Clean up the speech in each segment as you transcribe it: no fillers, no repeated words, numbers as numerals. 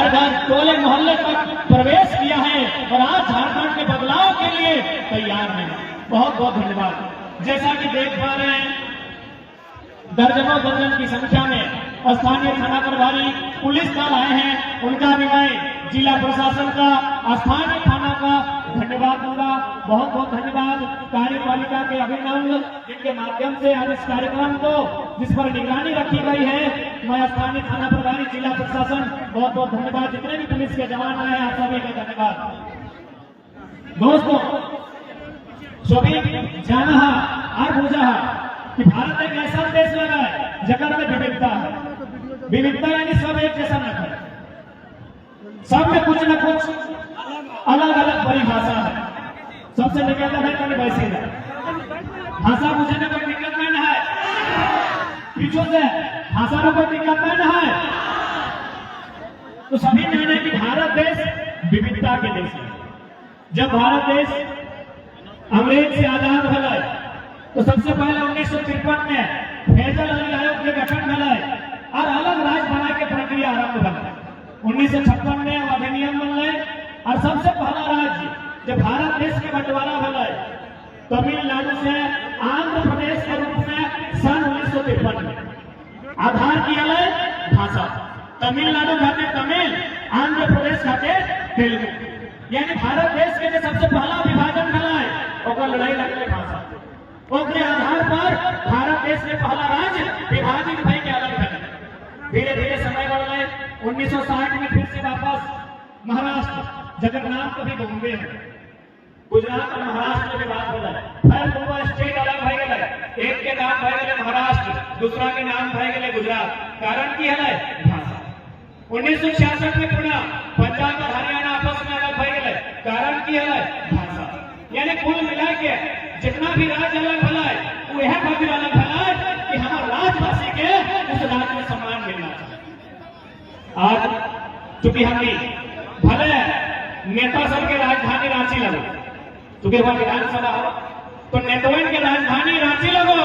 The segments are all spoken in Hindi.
घर टोले मोहल्ले तक प्रवेश किया है और आज झारखंड के बदलाव के लिए तैयार है। बहुत बहुत धन्यवाद। जैसा कि देख पा रहे हैं, दर्जनों दर्जन की संख्या में स्थानीय थाना प्रभारी पुलिस दल आए हैं। उनका भी मैं जिला प्रशासन का, स्थानीय थाना का धन्यवाद दूंगा। बहुत बहुत धन्यवाद कार्यपालिका के अभिनव, जिनके माध्यम से आज इस कार्यक्रम को, जिस पर निगरानी रखी गई है, मैं स्थानीय थाना प्रभारी, जिला प्रशासन, बहुत बहुत धन्यवाद। जितने भी पुलिस के जवान आए हैं, आप सभी का धन्यवाद। दोस्तों, सभी जाना और बुझा कि भारत एक ऐसा देश लगा है जगत में विविधता है। विविधता यानी सब एक जैसा न है, सब में कुछ न कुछ अलग अलग परिभाषा है। सबसे निकलता है कभी वैसे भाषा मुझे में कोई दिक्कत नहीं है, पीछे से भाषा में कोई दिक्कत नहीं है। तो सभी जाने कि भारत देश विविधता के देश है। जब भारत देश अंग्रेज से आजाद भला, तो सबसे पहले 1953 में फैजल अली आयोग के गठन भला और अलग राज्य बनाने की प्रक्रिया आरंभ भला। 1956 में अधिनियम बनल और सबसे पहला राज्य जब भारत देश के बंटवारा भला तमिलनाडु से आंध्र प्रदेश के रूप में सन 1953 में आधार किया भाषा। तमिलनाडु खाते तमिल, आंध्र प्रदेश खाते तेलुगु। यानी भारत देश के जो सबसे पहला विभाजन भला और लड़ाई लगने भाषा के आधार पर भारत देश के पहला राज्य विभाजित भई के अलग है। धीरे धीरे समय बढ़ गए। 1960 में फिर से वापस महाराष्ट्र, जगत नाम कभी बॉम्बे है, गुजरात और महाराष्ट्र में विवाद हो जाए, फिर दोनों स्टेट अलग भई गए। एक के नाम भई गए महाराष्ट्र, दूसरा के नाम भई गए गुजरात। कारण की है भाषा। 1966 में पुनः पंजाब और हरियाणा आपस में अलग भई गए। कारण की है भाषा। यानी कुल मिला के जितना भी राज्य अलग भला है, वो यह खातिर अलग भला है कि हमारे राज्यवासी के उस राज्य में सम्मान मिलना चाहिए। आज चूंकि हम भले नेता सब के राजधानी रांची लगो, चूंकि वहां विधानसभा हो, तो नेतवन के राजधानी रांची लगो,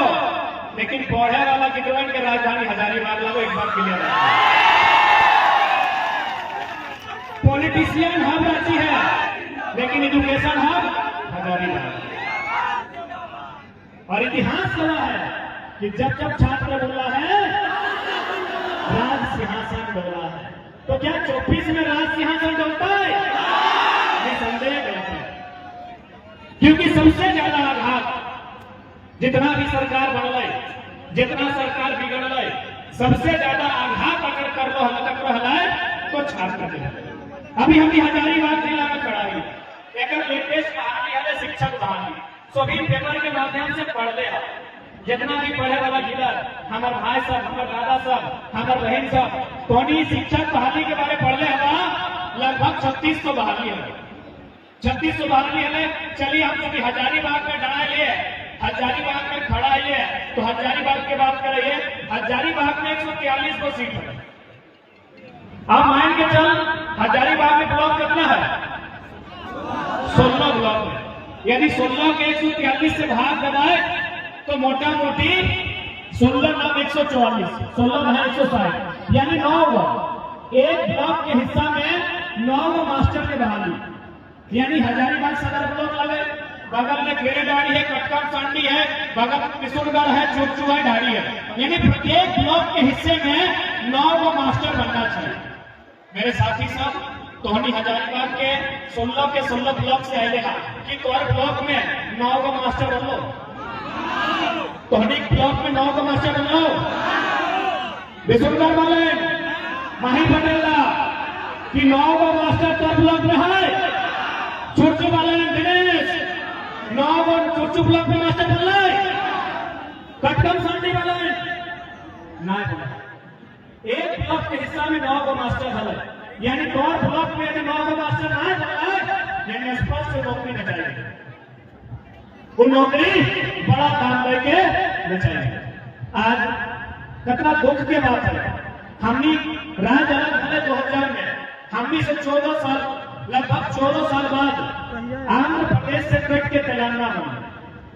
लेकिन पढ़े वाला गिटवन के राजधानी हजारीबाग लगो। एक बार क्लियर है, पॉलिटिशियन हब रांची है, लेकिन एजुकेशन हब हजारीबाग। और इतिहास गवाह है कि जब जब छात्र बोला है राज सिंहासन डोला है, तो क्या 24 में राज सिंहासन डोलता है? निसंदेह डोलता है। क्योंकि सबसे ज्यादा आघात जितना भी सरकार बढ़ रही, जितना सरकार बिगड़ रही, सबसे ज्यादा आघात अगर कर रहा है तो छात्र के। अभी हम हजारीबाग जिला में खड़ा है, एक लेटेस्ट बहाली है शिक्षक बहाली। सभी पेपर के माध्यम से पढ़ ले, जितना भी पढ़े वाला जिला, हमारे भाई सब, हमारे दादा सब, हमारे बहन सब, तो शिक्षक बहाली के बारे पढ़ ले। लगभग 3600 बहाली है, 3600 बहाली है। चलिए हम लोग हजारीबाग में डरा लिए, हजारीबाग में खड़ा है, तो हजारीबाग की बात करिए। हजारीबाग में 143 को सीट है। आप मान के चल, हजारीबाग में ब्लॉक कितना है? 16 ब्लॉक है। यदि 16 के 143 से भाग दबाए तो मोटा मोटी 16 9 144, 16 9 160, यानी 9 ब्लॉक। एक ब्लॉक के हिस्सा में 9 मास्टर के बहाली। यानी हजारीबाग सदर ब्लॉक लगे, बगल में केरेडाड़ी है, कटकम सांडी है, बगल में किशोरगढ़ है, चोचू है, ढाड़ी है। यानी प्रत्येक ब्लॉक के हिस्से में 9 मास्टर बनना चाहिए। मेरे साथी सब, तोहनी हजारीबाग के 16 ब्लॉक से आए कि तोहर ब्लॉक में 9 मास्टर बन लो, तोहनी ब्लॉक में 9 मास्टर बन लो। बिशुनगढ़ वाले माही पटेला कि 9 मास्टर तोहर ब्लॉक में है। चुरचू वाले दिनेश 9 चुरचू ब्लॉक में मास्टर बन ले। कटकम सांडी वाले ना, एक ब्लॉक के हिस्सा में 9 मास्टर है। यानी तोर ब्लॉक में यदि 9 मास्टर ना बनाए, यानी स्पष्ट नौकरी न चाहिए। वो नौकरी बड़ा काम करके न चाहिए। आज कितना दुख की बात है, हमने राज्य अलग भले 2000 में, हमने से 14 साल, लगभग 14 साल बाद आंध्र प्रदेश से कट के तेलंगाना बना।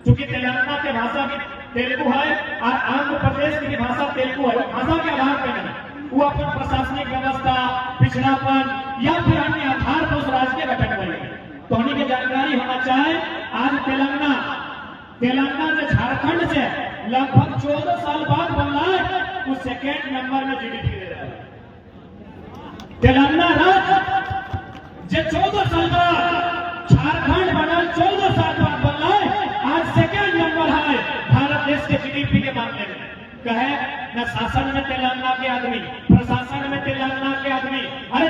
चूंकि तेलंगाना की भाषा भी तेलुगु है और आंध्र प्रदेश की भाषा तेलुगु है, भाषा के आधार पर नहीं। वो अपन प्रशासनिक व्यवस्था, पिछड़ापन या फिर अन्य आधार पर उस राज्य के गठन करेंगे। तो उन्हीं की जानकारी होना चाहे। आज तेलंगाना से झारखंड से लगभग 14 साल बाद बन रहा है, वो सेकेंड नंबर में जीडीपी दे रहा है। तेलंगाना राज्य जो 14 साल बाद, झारखंड बना 14 साल बाद बन रहा है, आज सेकेंड नंबर है भारत देश के जीडीपी के मामले में। कहे न शासन में तेलंगाना के आदमी, प्रशासन में तेलंगाना के आदमी, अरे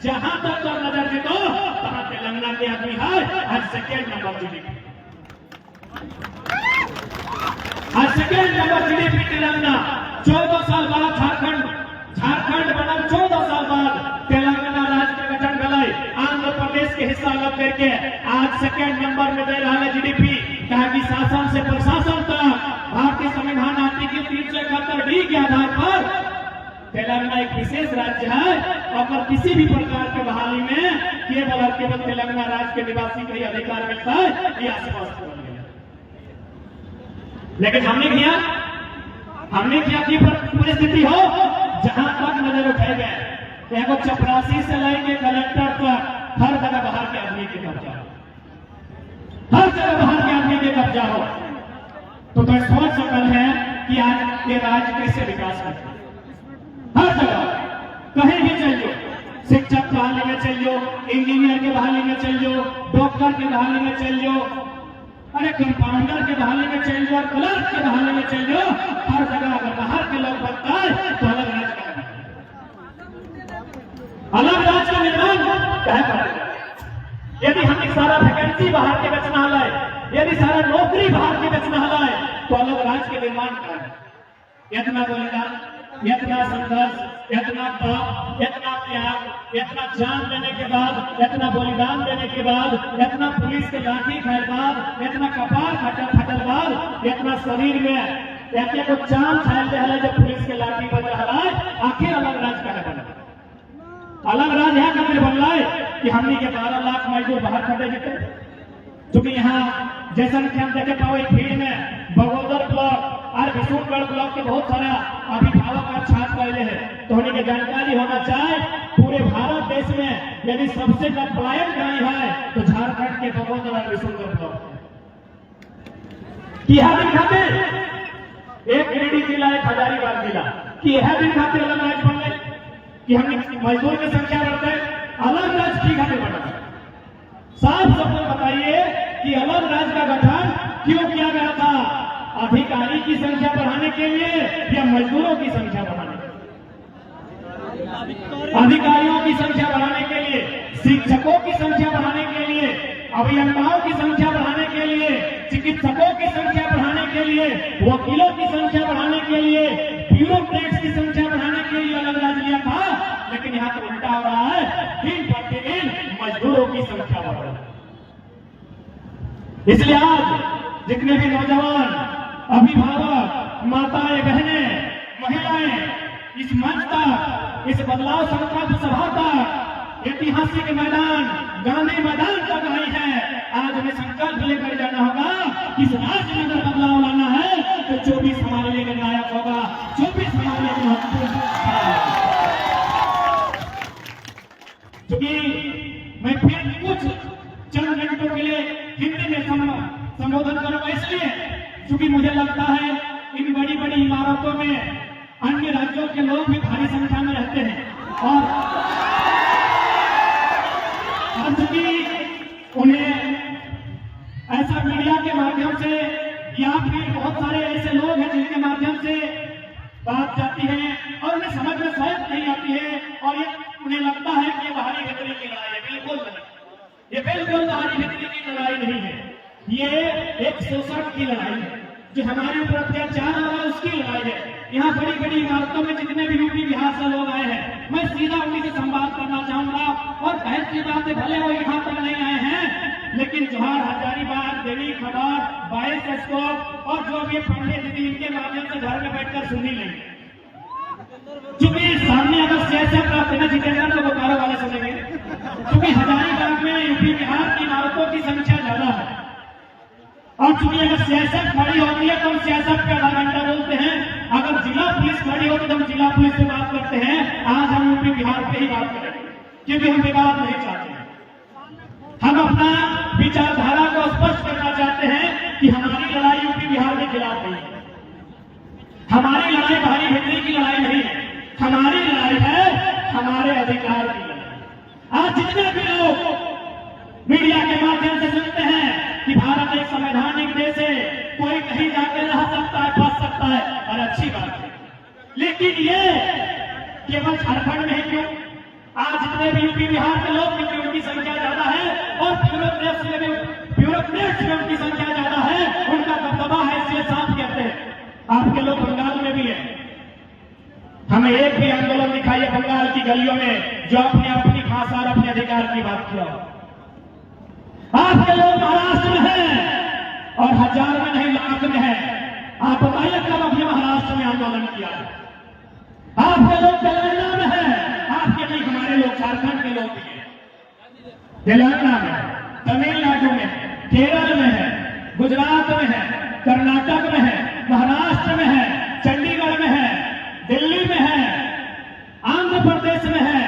जहां तक तो नजर जीतो वहां तेलंगाना के आदमी है। आज सेकेंड नंबर जीडीपी, आज सेकेंड नंबर जीडीपी तेलंगाना। 14 साल बाद झारखंड बना 14 साल बाद तेलंगाना राज्य के गठन गए, आंध्र प्रदेश के हिस्सा लग करके आज सेकेंड नंबर में दे रहा है जीडीपी। कहा कि शासन से प्रशासन तक भारतीय संविधान आर्टिकल 371D के आधार पर तेलंगाना एक विशेष राज्य है और किसी भी प्रकार के बहाली में केवल और केवल तेलंगाना राज्य के निवासी को ही अधिकार मिलता है, ये स्पष्ट हो गया। लेकिन हमने क्या की परिस्थिति हो, जहां तक नजर उठाए गए देखो चपरासी से लेके कलेक्टर तक हर जगह बाहर के आदमी के कब्जा, हर जगह बाहर के आदमी के कब्जा हो। तो सोच सकल है कि आज ये राज्य कैसे विकास करते। हर जगह कहीं भी चलिए, शिक्षक के बहाली में चलिए, इंजीनियर के बहाली में चलिए, डॉक्टर के बहाली में चलिए, अरे कंपाउंडर के बहाली में चलिए और क्लर्क के बहाली में चलिए, हर जगह अगर बाहर के लोग बनता है तो अलग राज्य का निर्माण क्या करेगा। यदि हम सारा वैकेंसी बाहर के बेचना है, यदि सारा नौकरी बाहर के बेचना है, तो अलग राज्य के निर्माण करें। इतना बलिदान, इतना संघर्ष, इतना पाप, इतना त्याग, इतना जान देने के बाद, इतना बलिदान देने के बाद, इतना पुलिस के लाठी खाए बाद, इतना कपार फटल बाद, इतना शरीर में को चांद छायल रहा जब पुलिस के लाठी बज रहा है, आखिर अलग राज्य का बना। अलग राज्य है कभी बन रहा है कि हमने के 12 लाख मजदूर बाहर खड़े जीते। क्योंकि यहाँ जैसा कि हम देखे पाओ फील्ड में बगोदर ब्लॉक और विशुनगढ़ ब्लॉक के बहुत सारा अभिभावक और छात्र रहे हैं। तो उन्हें की जानकारी होना चाहे, पूरे भारत देश में यदि सबसे पलायन कहीं है तो झारखंड के बगोदर और विशुनगढ़ ब्लॉक की यह दिन खाते एक गिरिडीह जिला, एक हजारीबाग जिला की यह दिन खाते अलग राज्य बन गए कि हमने मजदूर की संख्या बढ़ते अलग राज्य की खाते बढ़ा। साफ सबको बताइए कि अलग राज्य का गठन क्यों किया गया था? अधिकारी की संख्या बढ़ाने के लिए या मजदूरों की संख्या बढ़ाने के लिए? अधिकारियों की संख्या बढ़ाने के लिए, शिक्षकों की संख्या बढ़ाने के लिए, अभियंताओं की संख्या बढ़ाने के लिए, चिकित्सकों की संख्या बढ़ाने के लिए, वकीलों की संख्या बढ़ाने के लिए, ब्यूरोक्रेट्स की संख्या बढ़ाने के लिए अलग राज्य लिया था। लेकिन यहाँ तो उल्टा हो रहा है, दिन प्रतिदिन मजदूरों की संख्या बढ़ रही है। इसलिए आज जितने भी नौजवान, अभिभावक, माताएं, बहनें, महिलाएं इस मंच तक, इस बदलाव संकल्प सभा तक, ऐतिहासिक मैदान गांधी मैदान तक आई है, आज हमें संकल्प लेकर जाना होगा कि इस राज्य में अगर बदलाव लाना है तो 24 हमारे लिए निर्णायक होगा, 24 हमारे लिए महत्वपूर्ण। क्योंकि मैं फिर कुछ चंद घंटों के लिए हिंदी में संबोधन करूंगा, इसलिए क्योंकि मुझे लगता है इन बड़ी बड़ी इमारतों में अन्य राज्यों के लोग भी भारी संख्या में रहते हैं और चूंकि उन्हें ऐसा मीडिया के माध्यम से या फिर बहुत सारे ऐसे लोग हैं जिनके माध्यम से बात जाती है और उन्हें समझ में शायद नहीं आती है और ये उन्हें लगता है कि ये बाहरी भीतरी की लड़ाई है। बिल्कुल नहीं, ये बिल्कुल बाहरी भीतरी की लड़ाई नहीं है। ये एक शोषण की लड़ाई है, जो हमारे ऊपर अत्याचार हो रहा है उसकी लड़ाई है। यहाँ बड़ी बड़ी इमारतों में जितने भी यूपी बिहार से लोग आए हैं, मैं सीधा उन्हीं से संवाद करना चाहूंगा। और बहस की बात है, भले वो यहाँ तक नहीं आए हैं, लेकिन जोहार, हजारीबाग, दैनिक खबर, 22 स्कोप और जो भी पंडित दीदी इनके माध्यम से घर में बैठकर सुन ही लेंगे। क्योंकि सामने अगर सियासत प्राप्त न जीतेगा तो बोकारो वाले सुनेंगे। क्योंकि हजारीबाग में यूपी बिहार की इमारतों की संख्या ज्यादा है और चूंकि अगर सियासत खड़ी होती है तो हम सियासत का आधा घंटा बोलते हैं, अगर जिला पुलिस खड़ी गलती हो तो हम जिला पुलिस से बात करते हैं। आज हम यूपी बिहार पे ही बात करेंगे, क्योंकि हम विवाद नहीं चाहते हैं। हम अपना विचारधारा को स्पष्ट करना चाहते हैं कि हमारी लड़ाई यूपी बिहार के खिलाफ नहीं है, हमारी लड़ाई भाई भित्री की लड़ाई नहीं है, हमारी लड़ाई है हमारे अधिकार की लड़ाई। आज जितने भी लोग मीडिया के माध्यम से सुनते हैं कि भारत एक संवैधानिक देश है, कोई कहीं जाके रह सकता है, बच सकता है, और अच्छी बात है, लेकिन ये केवल झारखंड में ही क्यों? आज जितने भी यूपी बिहार के लोग, क्योंकि उनकी संख्या ज्यादा है और ब्यूरोक्रेट्स में उनकी संख्या ज्यादा है, उनका दबदबा है, इसलिए साफ कहते हैं। आपके लोग बंगाल में भी है, हमें एक भी आंदोलन दिखाइए बंगाल की गलियों में जो अपने अपनी भाषा और अपने अधिकार की बात किया। आपके लोग महाराष्ट्र में हैं और हजार में नहीं लाख में है। आप बताइए कब अपने महाराष्ट्र में आंदोलन किया? आपके लोग तेलंगाना में हैं, आपके नहीं, हमारे लोग झारखंड के लोग भी हैं, तेलंगाना में, तमिलनाडु में, केरल में है, गुजरात में है, कर्नाटक में है, महाराष्ट्र में है, चंडीगढ़ में है, दिल्ली में है, आंध्र प्रदेश में है,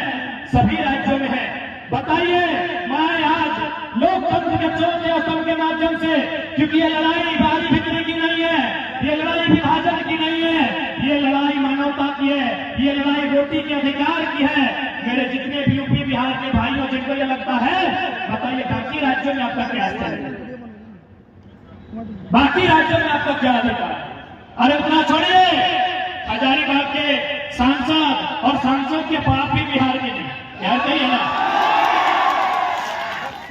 सभी राज्यों में है। बताइए, मैं आज लोकतंत्र के चौथे स्तंभ के माध्यम से, क्योंकि ये लड़ाई बारी भित्री की नहीं है, ये लड़ाई विभाजन की नहीं है, ये लड़ाई मानवता की है, ये लड़ाई रोटी के अधिकार की है। मेरे जितने भी यूपी बिहार के भाइयों जिनको ये लगता है, बताइए बाकी राज्यों में आपका क्या स्तर है? बाकी राज्यों में आपका क्या अधिकार है? अरे उतना छोड़िए, हजारीबाग के सांसद और सांसद के बाप भी बिहार के नहीं, क्या कहिए ना।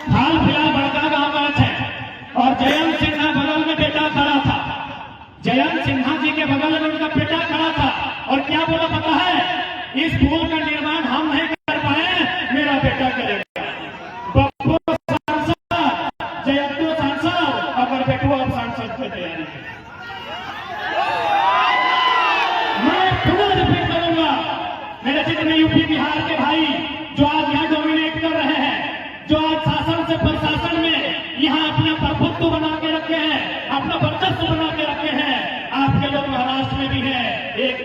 हाल फिलहाल बड़का गांव बात है, और जयंत सिन्हा बगल में बेटा खड़ा था, जयंत सिन्हा जी के बगल में उनका बेटा खड़ा था, और क्या बोला पता है? इस पुल का निर्माण हम नहीं कर पाए, मेरा बेटा करेगा। बब्बू सांसद, जयंत सांसद, अगर बेटू अब सांसद की तैयारी है। मैं पुनः रिपीट करूंगा, मेरे जितने यूपी बिहार के भाई जो आज यहाँ डोमिनेट कर रहे हैं, जो आज शासन से प्रशासन में यहाँ अपना प्रभुत्व बना के रखे हैं, अपना वर्चस्व बना के रखे हैं, आपके लोग महाराष्ट्र में भी है, एक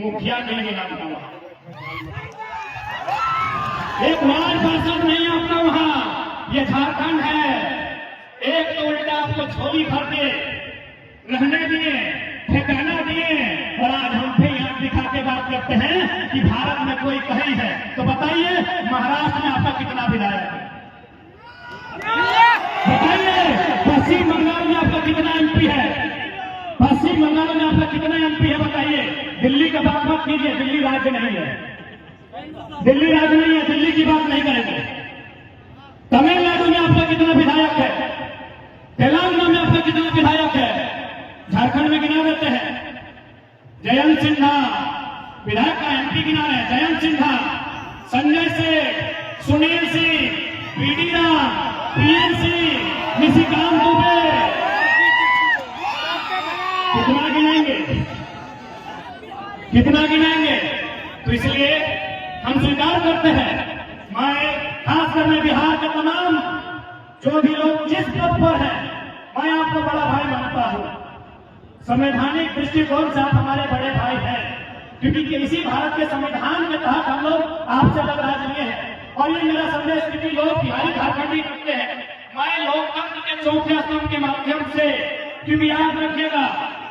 मुखिया नहीं है आपका वहां, एक वार्ड पार्षद नहीं है आपका वहां। ये झारखंड है, एक तो उल्टा आपको झोली भर के रहने दिए, ठिकाना दिए, और आज हम भी यहाँ दिखा के बात करते हैं कि भारत में कोई कहीं है। तो बताइए, महाराष्ट्र में आपका कितना विधायक है? बताइए, पश्चिम बंगाल में आपका कितना एमपी है? पश्चिम बंगाल में आपका कितना एमपी है? बताइए। दिल्ली का बात मत कीजिए, दिल्ली राज्य नहीं है, दिल्ली राज्य नहीं है, दिल्ली की बात नहीं करेंगे। तमिलनाडु में आपका कितना विधायक है? तेलंगाना में आपका कितना विधायक है? झारखंड में गिना देते हैं। जयंत सिन्हा विधायक का एमपी गिना रहे हैं, जयंत सिन्हा, संजय सेठ, सुनील सिंह, पीडी राम, पीएन सिंह, निशिकांत दुबे, कितना गिनाएंगे, कितना गिनाएंगे? तो इसलिए हम स्वीकार करते हैं, मैं खासकर मैं बिहार के तमाम जो भी लोग जिस पद पर है, मैं आपको बड़ा भाई मानता हूं। संवैधानिक दृष्टिकोण से आप हमारे बड़े भाई हैं, क्योंकि इसी भारत के संविधान के तहत हम लोग आपसे अलग राज्य लिए हैं। और ये मेरा संदेश क्योंकि लोग बिहारी झारखंडी करते हैं, मैं लोकतंत्र के चौथे स्तंभ के माध्यम से, क्योंकि याद रखिएगा,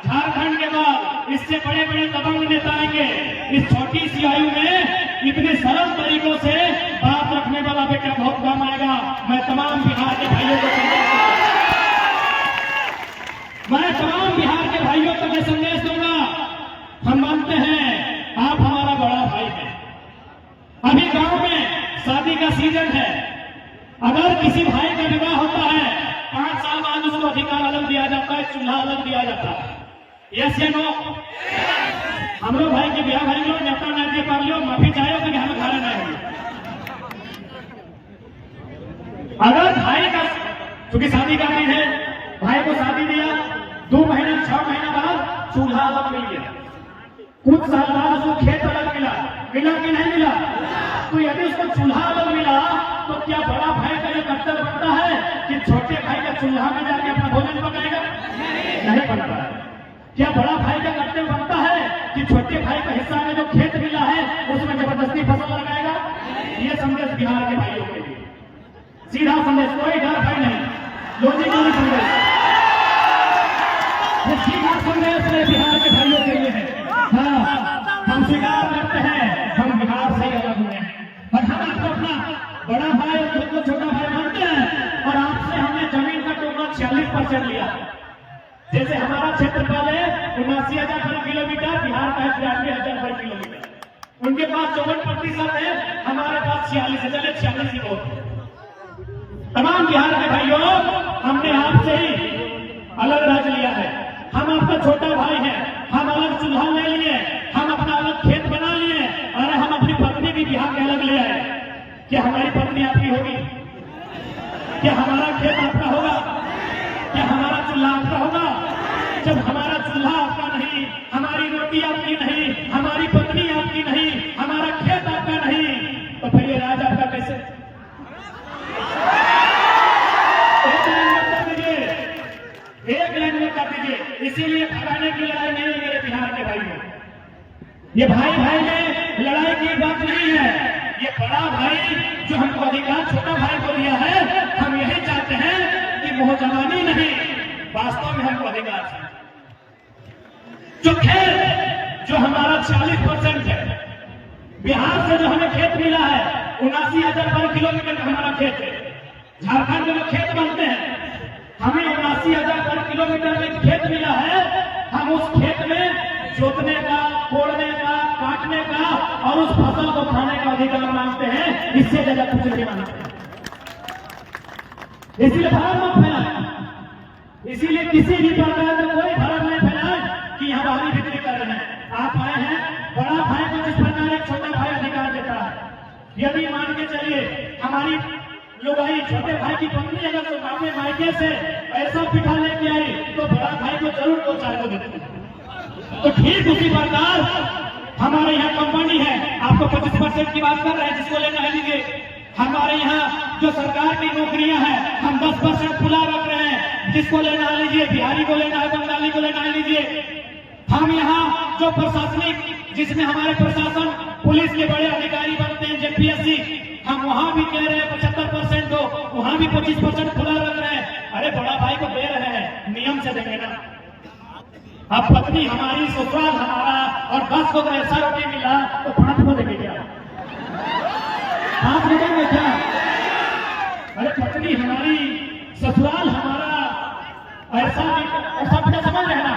झारखंड के बाद इससे बड़े बड़े दबंग नेता आएंगे। इस छोटी सी आयु में इतने सरल तरीकों से बात रखने वाला बेटा बहुत कम आएगा। मैं तमाम बिहार के भाइयों को मैं तमाम बिहार के भाइयों को मैं संदेश दूंगा, हम मानते हैं आप हमारा बड़ा भाई है। अभी गांव में शादी का सीजन है, अगर किसी भाई का विवाह होता है, 5 साल बाद उसको अधिकार अलग दिया जाता है, चूल्हा अलग दिया जाता है। यस या नो? हम लोग भाई के ब्याह भाई लोग नेता नहीं दे पा लो, माफी चाहे तो हमें खाना नहीं होगी। अगर भाई का, क्योंकि शादी का दिन है, भाई को शादी दिया, 2 महीने 6 महीना बाद चूल्हा अलग मिल गया, कुछ साल बाद उसको खेत अलग मिला, मिला कि नहीं मिला? तो यदि उसको चूल्हा अलग मिला, तो क्या बड़ा भाई का ये कर्तव्य बनता है कि छोटे भाई का चूल्हा में जाके अपना भोजन पकाएगा? नहीं बनता है। क्या बड़ा भाई का कर्तव्य बनता है कि कि छोटे भाई को हिस्सा में जो खेत मिला है उसमें जबरदस्ती फसल लगाएगा। ये संदेश बिहार के भाइयों के लिए सीधा संदेश, कोई डर भय नहीं, लॉजिकली संदेश, ये सीधा संदेश है बिहार के भाइयों के लिए है। हाँ, हम स्वीकार करते हैं हम बिहार से अलग हुए हैं और हम आपको अपना बड़ा भाई और खुद को छोटा भाई मानते हैं और आपसे हमने जमीन का टुकड़ा 46% लिया। जैसे हमारा क्षेत्रफल है 79,000 वर्ग किलोमीटर, बिहार का है 93,000 वर्ग किलोमीटर, उनके पास 54% है, हमारे पास 46 है, चलिए 46 ही बहुत। तमाम बिहार के भाइयों, हमने आपसे ही अलग राज्य लिया है, हम आपका छोटा भाई हैं, हम अलग चूल्हा ले लिए, हम अपना अलग खेत बना लिए और हम अपनी पत्नी भी बिहार के अलग ले आए। क्या हमारी पत्नी आपकी होगी? क्या हमारा खेत आपका होगा? क्या हमारा चूल्हा आपका होगा? जब हमारा चूल्हा आपका नहीं, हमारी रोटी आपकी नहीं, हमारी पत्नी आपकी नहीं, हमारा खेत आपका नहीं, तो फिर ये राज आपका कैसे? एक लाइन में कर दीजिए। इसीलिए भगाने की लड़ाई नहीं है मेरे बिहार के भाइयों, ये भाई भाई में लड़ाई की बात नहीं है। ये बड़ा भाई जो हमको अधिकार छोटा भाई को दिया है, हम यही चाहते हैं कि वो जवानी नहीं, वास्तव में हमको अधिकार है। जो खेत जो हमारा 40% है, बिहार से जो हमें खेत मिला है 79,000 वर्ग किलोमीटर का हमारा खेत है। झारखंड में जो खेत बनते हैं, हमें 79,000 वर्ग किलोमीटर में खेत मिला है, हम उस खेत में जोतने का, कोड़ने का, काटने का और उस फसल को खाने का अधिकार मांगते हैं, इससे ज्यादा कुछ नहीं मांगते। इसीलिए भ्रम मत फैलाएं, इसीलिए किसी भी प्रकार का कोई भ्रम नहीं फैलाएं कि हम हमारी बिक्री कर रहे हैं। आप आए हैं, बड़ा भाई को जिस प्रकार एक छोटा भाई अधिकार देता है, यदि मान के चलिए हमारी लुगाई छोटे भाई की पत्नी अगर तो मामे मायके से ऐसा पिठा लेके आई तो बड़ा भाई को जरूर दो चार को देते हैं। तो ठीक उसी प्रकार हमारे यहाँ कंपनी है, आपको 25% की बात कर रहे हैं, जिसको लेना है लीजिए। हमारे यहाँ जो सरकार की नौकरियां हैं, हम 10% खुला रख रहे हैं, जिसको लेना है लीजिए। बिहारी को लेना है, बंगाली को लेना है लीजिए। हम यहाँ जो प्रशासनिक, जिसमें हमारे प्रशासन पुलिस के बड़े अधिकारी बनते हैं, जेपीएससी, हम वहां भी कह रहे हैं 75% दो, वहां भी 25% खुला रख रहे हैं। अरे बड़ा भाई को दे रहे हैं, नियम से देंगे ना। अब पत्नी हमारी, ससुराल हमारा और 10 को ऐसा रोटी मिला तो 5 को देंगे क्या? 5 को देंगे क्या? अरे पत्नी हमारी, ससुराल हमारा, ऐसा पिठा समझ रहे ना?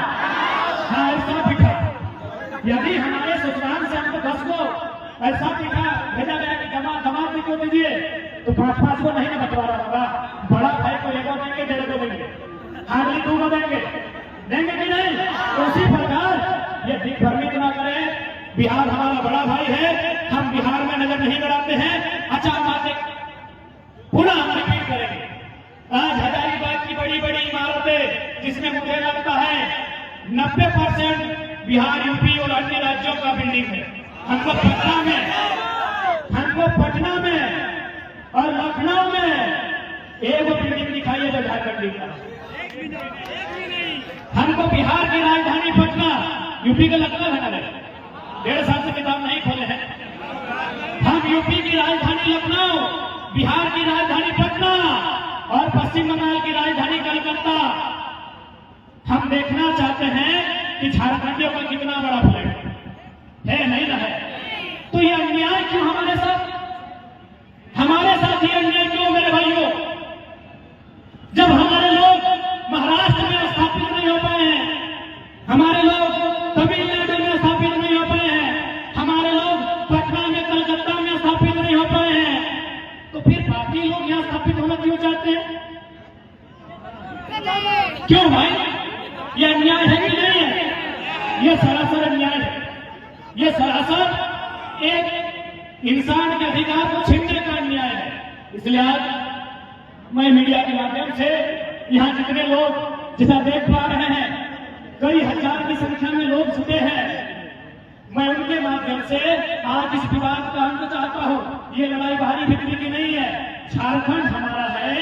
हाँ, ऐसा पिठा। यदि हमारे ससुराल से हमको 10 को ऐसा पिठा भेजा गया कि दमाद को दीजिए तो 5-5 को नहीं ना बंटवारा होगा। बड़ा भाई को 1 को देंगे, 1.5 को देंगे, हार्डली 2 को देंगे कि नहीं? तो उसी प्रकार ये दिग्भ्रमित ना करें, बिहार हमारा बड़ा भाई है, हम बिहार में नजर नहीं गड़ाते हैं। अच्छा, बातें पुनः हम रिपीट करेंगे। आज हजारीबाग की बड़ी बड़ी इमारतें, जिसमें मुझे लगता है 90% बिहार, यूपी और अन्य राज्यों का बिल्डिंग है। हमको पटना में और लखनऊ में एक बिल्डिंग दिखाई है जो झारखंड का। हमको बिहार की राजधानी पटना, यूपी का लखनऊ है ना, 1.5 साल से किताब नहीं खोले हैं। हम यूपी की राजधानी लखनऊ, बिहार की राजधानी पटना और पश्चिम बंगाल की राजधानी कलकत्ता। हम देखना चाहते हैं कि झारखंडियों का कितना बड़ा फ्लैट है, नहीं ना है? तो ये अन्याय क्यों हमारे साथ ये अन्याय क्यों मेरे भाइयों? जब हमारे लोग महाराष्ट्र में स्थापित नहीं हो पाए हैं, हमारे लोग तमिलनाडु में स्थापित नहीं हो पाए हैं, हमारे लोग पटना में, कलकत्ता में स्थापित नहीं हो पाए हैं, तो फिर बाकी लोग यहाँ स्थापित होना क्यों चाहते हैं? क्यों भाई? ये अन्याय है कि नहीं है? ये सरासर अन्याय है। ये सरासर एक इंसान के अधिकार को छीनने का अन्याय है। इसलिए आज मैं मीडिया के माध्यम से यहाँ जितने लोग जितना देख पा रहे हैं, कई हजार की संख्या में लोग जुटे हैं, मैं उनके माध्यम से आज इस विवाद का अंत चाहता हूँ। ये लड़ाई बाहरी बिक्री की नहीं है, झारखंड हमारा है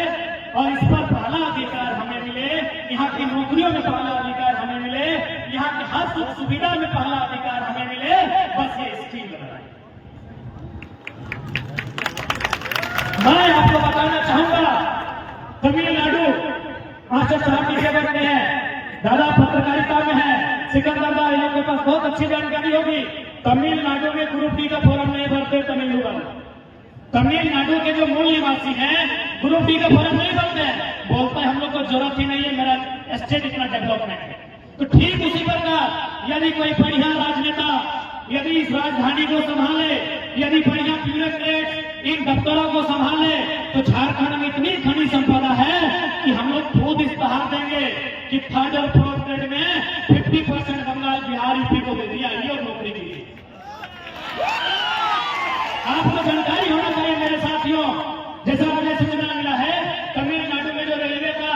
और इस पर पहला अधिकार हमें मिले, यहाँ की नौकरियों में पहला अधिकार हमें मिले, यहाँ की हर सुख सुविधा में पहला अधिकार हमें पार्षद साहब नीचे बैठते हैं, दादा पत्रकारिता में है, सिकंदर दा, इन लोगों के पास बहुत अच्छी जानकारी होगी। तमिलनाडु में ग्रुप डी का फॉर्म नहीं भरते तमिल लोग। तमिलनाडु के जो मूल निवासी हैं ग्रुप डी का फॉर्म नहीं भरते हैं, बोलते हैं हम लोग को जरूरत ही नहीं है, मेरा स्टेट इतना डेवलपमेंट है। तो ठीक उसी प्रकार यदि कोई बढ़िया राजनेता यदि इस राजधानी को संभाले, यदि बढ़िया ब्यूरोक्रेट इन दफ्तरों को संभाले, तो झारखंड में इतनी खनिज संपदा है कि हम लोग खुद इस्तेहार देंगे कि थर्ड और फोर्थ ग्रेड में 50% बंगाल बिहार यूपी को दे दिया, ये और नौकरी की। आपको जानकारी होना चाहिए मेरे साथियों, जैसा मुझे सूचना मिला है तमिलनाडु में जो रेलवे का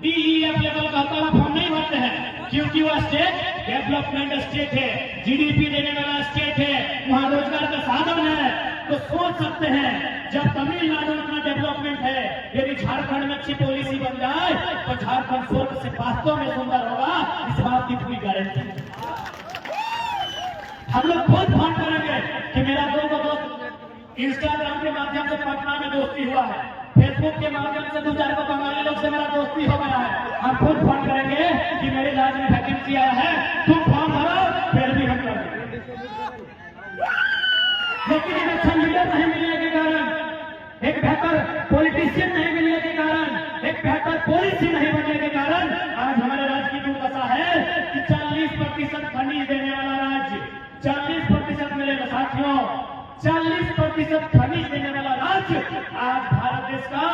DEF लेवल का होता है फॉर्म नहीं भरते हैं, क्योंकि वह स्टेट डेवलपमेंट स्टेट है, GDP देने वाला स्टेट है, वहाँ रोजगार का साधन है। तो सोच सकते हैं जब तमिलनाडु इतना डेवलपमेंट है, यदि झारखंड में अच्छी पॉलिसी बन जाए तो झारखंड स्वर्ग से वास्तव में सुंदर होगा, इस बात की पूरी गारंटी है। हम लोग बहुत फोन करेंगे कि मेरा दोस्त इंस्टाग्राम के माध्यम से पटना में दोस्ती हुआ है, फेसबुक के माध्यम से 2-4 को बंगाली लोग से मेरा दोस्ती हो गया है। हम खुद फोन करेंगे कि मेरे राज्य में वैकेंसी आया है, तुम फॉर्म भरो, फिर भी हम करेंगे। लेकिन इलेक्शन लीडर नहीं मिलने के कारण, एक बेहतर पॉलिटिशियन नहीं मिलने के कारण, एक बेहतर पॉलिसी नहीं बनने के कारण आज हमारे राज्य की दुर्दशा है कि 40% खनिज देने वाला राज्य, 40% मेरे साथियों, 40% खनिज देने वाला राज्य आज भारत देश का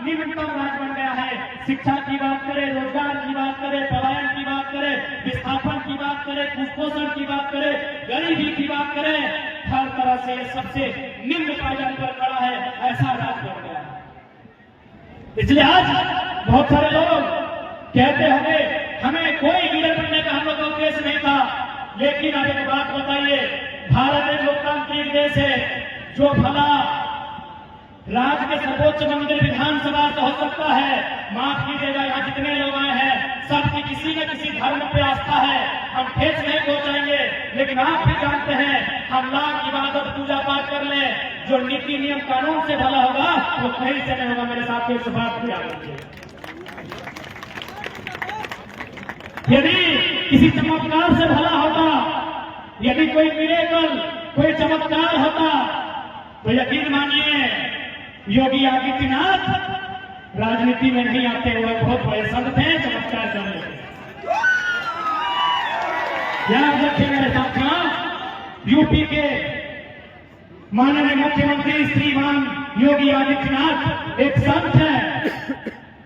निम्नतम राज्य बन गया है। शिक्षा की बात करें, रोजगार की बात करें, पलायन की बात करें, विस्थापन की बात करें, कुपोषण की बात करें, गरीबी की बात करें, हर तरह से सबसे निम्न पायदान पर खड़ा है, ऐसा राज्य बन गया है। इसलिए आज बहुत सारे लोग कहते होंगे हमें कोई लीडर बनने का हम लोग का उद्देश्य नहीं था, लेकिन अब एक बात बताइए, भारत एक लोकतांत्रिक देश है, जो भला राज्य के सर्वोच्च मंदिर विधानसभा से हो सकता है, माफ कीजिएगा यहाँ जितने लोग आए हैं सबकी किसी न किसी धर्म पे आस्था है, हम ठेस नहीं पहुंचाएंगे, लेकिन आप भी जानते हैं हम लाख इबादत पूजा पाठ कर ले, जो नीति नियम कानून से भला होगा वो कहीं से नहीं होगा। मेरे साथ इस बात को याद रखिए, यदि किसी चमत्कार से भला होता, यदि कोई मिरेकल, कोई चमत्कार होता, तो यकीन मानिए योगी आदित्यनाथ राजनीति में नहीं आते हुए बहुत बड़े संत थे चमत्कार करने के। याद रखिए मेरे साथियों, यूपी के माननीय मुख्यमंत्री श्रीमान योगी आदित्यनाथ एक संत हैं,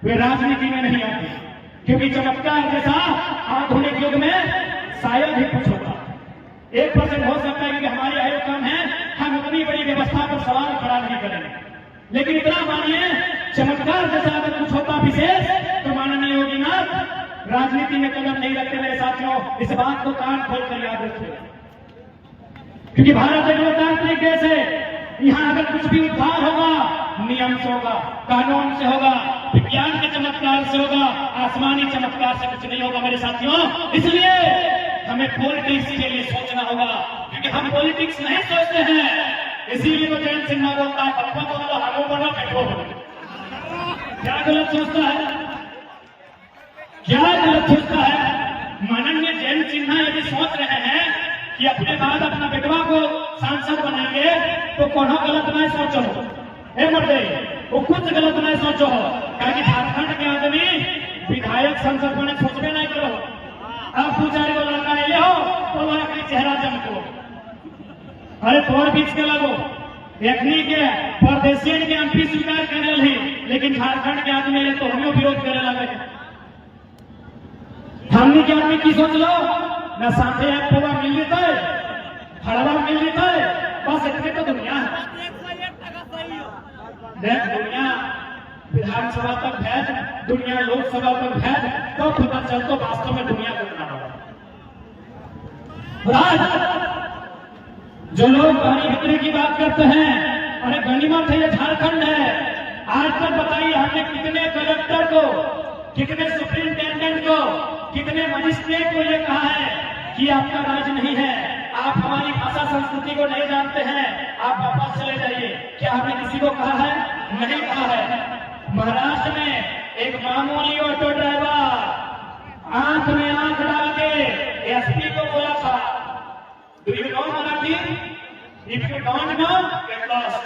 वे राजनीति में नहीं आते, क्योंकि चमत्कार जैसा आधुनिक युग में शायद ही कुछ होता। 1% हो सकता है कि हमारी आयु कम है, हम उतनी बड़ी व्यवस्था पर सवाल खड़ा नहीं करेंगे, लेकिन इतना मानिए चमत्कार जैसा अगर कुछ होता विशेष तो माननीय योगीनाथ राजनीति में कदम नहीं रखते। मेरे साथियों, इस बात को कान खोलकर याद रखिए, क्योंकि भारत एक लोकतांत्रिक देश है, यहाँ अगर कुछ भी उद्धार होगा नियम से होगा, कानून से होगा, विज्ञान के चमत्कार से होगा, आसमानी चमत्कार से कुछ नहीं होगा। मेरे साथियों, इसलिए हमें पॉलिटिक्स के लिए सोचना होगा, क्योंकि हम पॉलिटिक्स नहीं सोचते हैं। इसीलिए तो जयंत सिन्हा बोलता है पप्पा बोलो, हमो बोलो, बैठो बोलो। क्या गलत सोचता है, क्या गलत सोचता है? माननीय जयंत सिन्हा यदि सोच रहे हैं कि अपने बाद अपना बेटवा को सांसद बनाएंगे, तो कोनो गलत नहीं सोचो, हे मर्दे, वो कुछ गलत नहीं सोचो, क्योंकि झारखंड के आदमी विधायक संसद बने सोचबे नहीं करो। अब पुजारी को लड़का ले हो तो वह अपनी चेहरा चमको, अरे तोड़ बीच के लगो, एकनी के परदेशियन के एमपी स्वीकार करे रही, लेकिन झारखंड के आदमी तो हमियो विरोध करे लगे। हमने के आदमी की सोच लो न साथे पोवा मिल लेता है, हड़वा मिल लेता है, बस इतने तो दुनिया है। देख दुनिया विधानसभा तक भेज, दुनिया लोकसभा तक भेज, तो पता चलता वास्तव में दुनिया कितना होगा। जो लोग पानी बिक्री की बात करते हैं, अरे गनीमत है ये झारखंड है। आज तक बताइए हमने कितने कलेक्टर को, कितने सुप्रिंटेंडेंट को, कितने मजिस्ट्रेट को ये कहा है कि आपका राज नहीं है, आप हमारी भाषा संस्कृति को नहीं जानते हैं, आप वापस चले जाइए। क्या हमने किसी को कहा है? नहीं कहा है। महाराष्ट्र में एक मामूली ऑटो ड्राइवर आंख में आंख डाल के एसपी को बोला था, do you know Marathi? If you don't know get lost.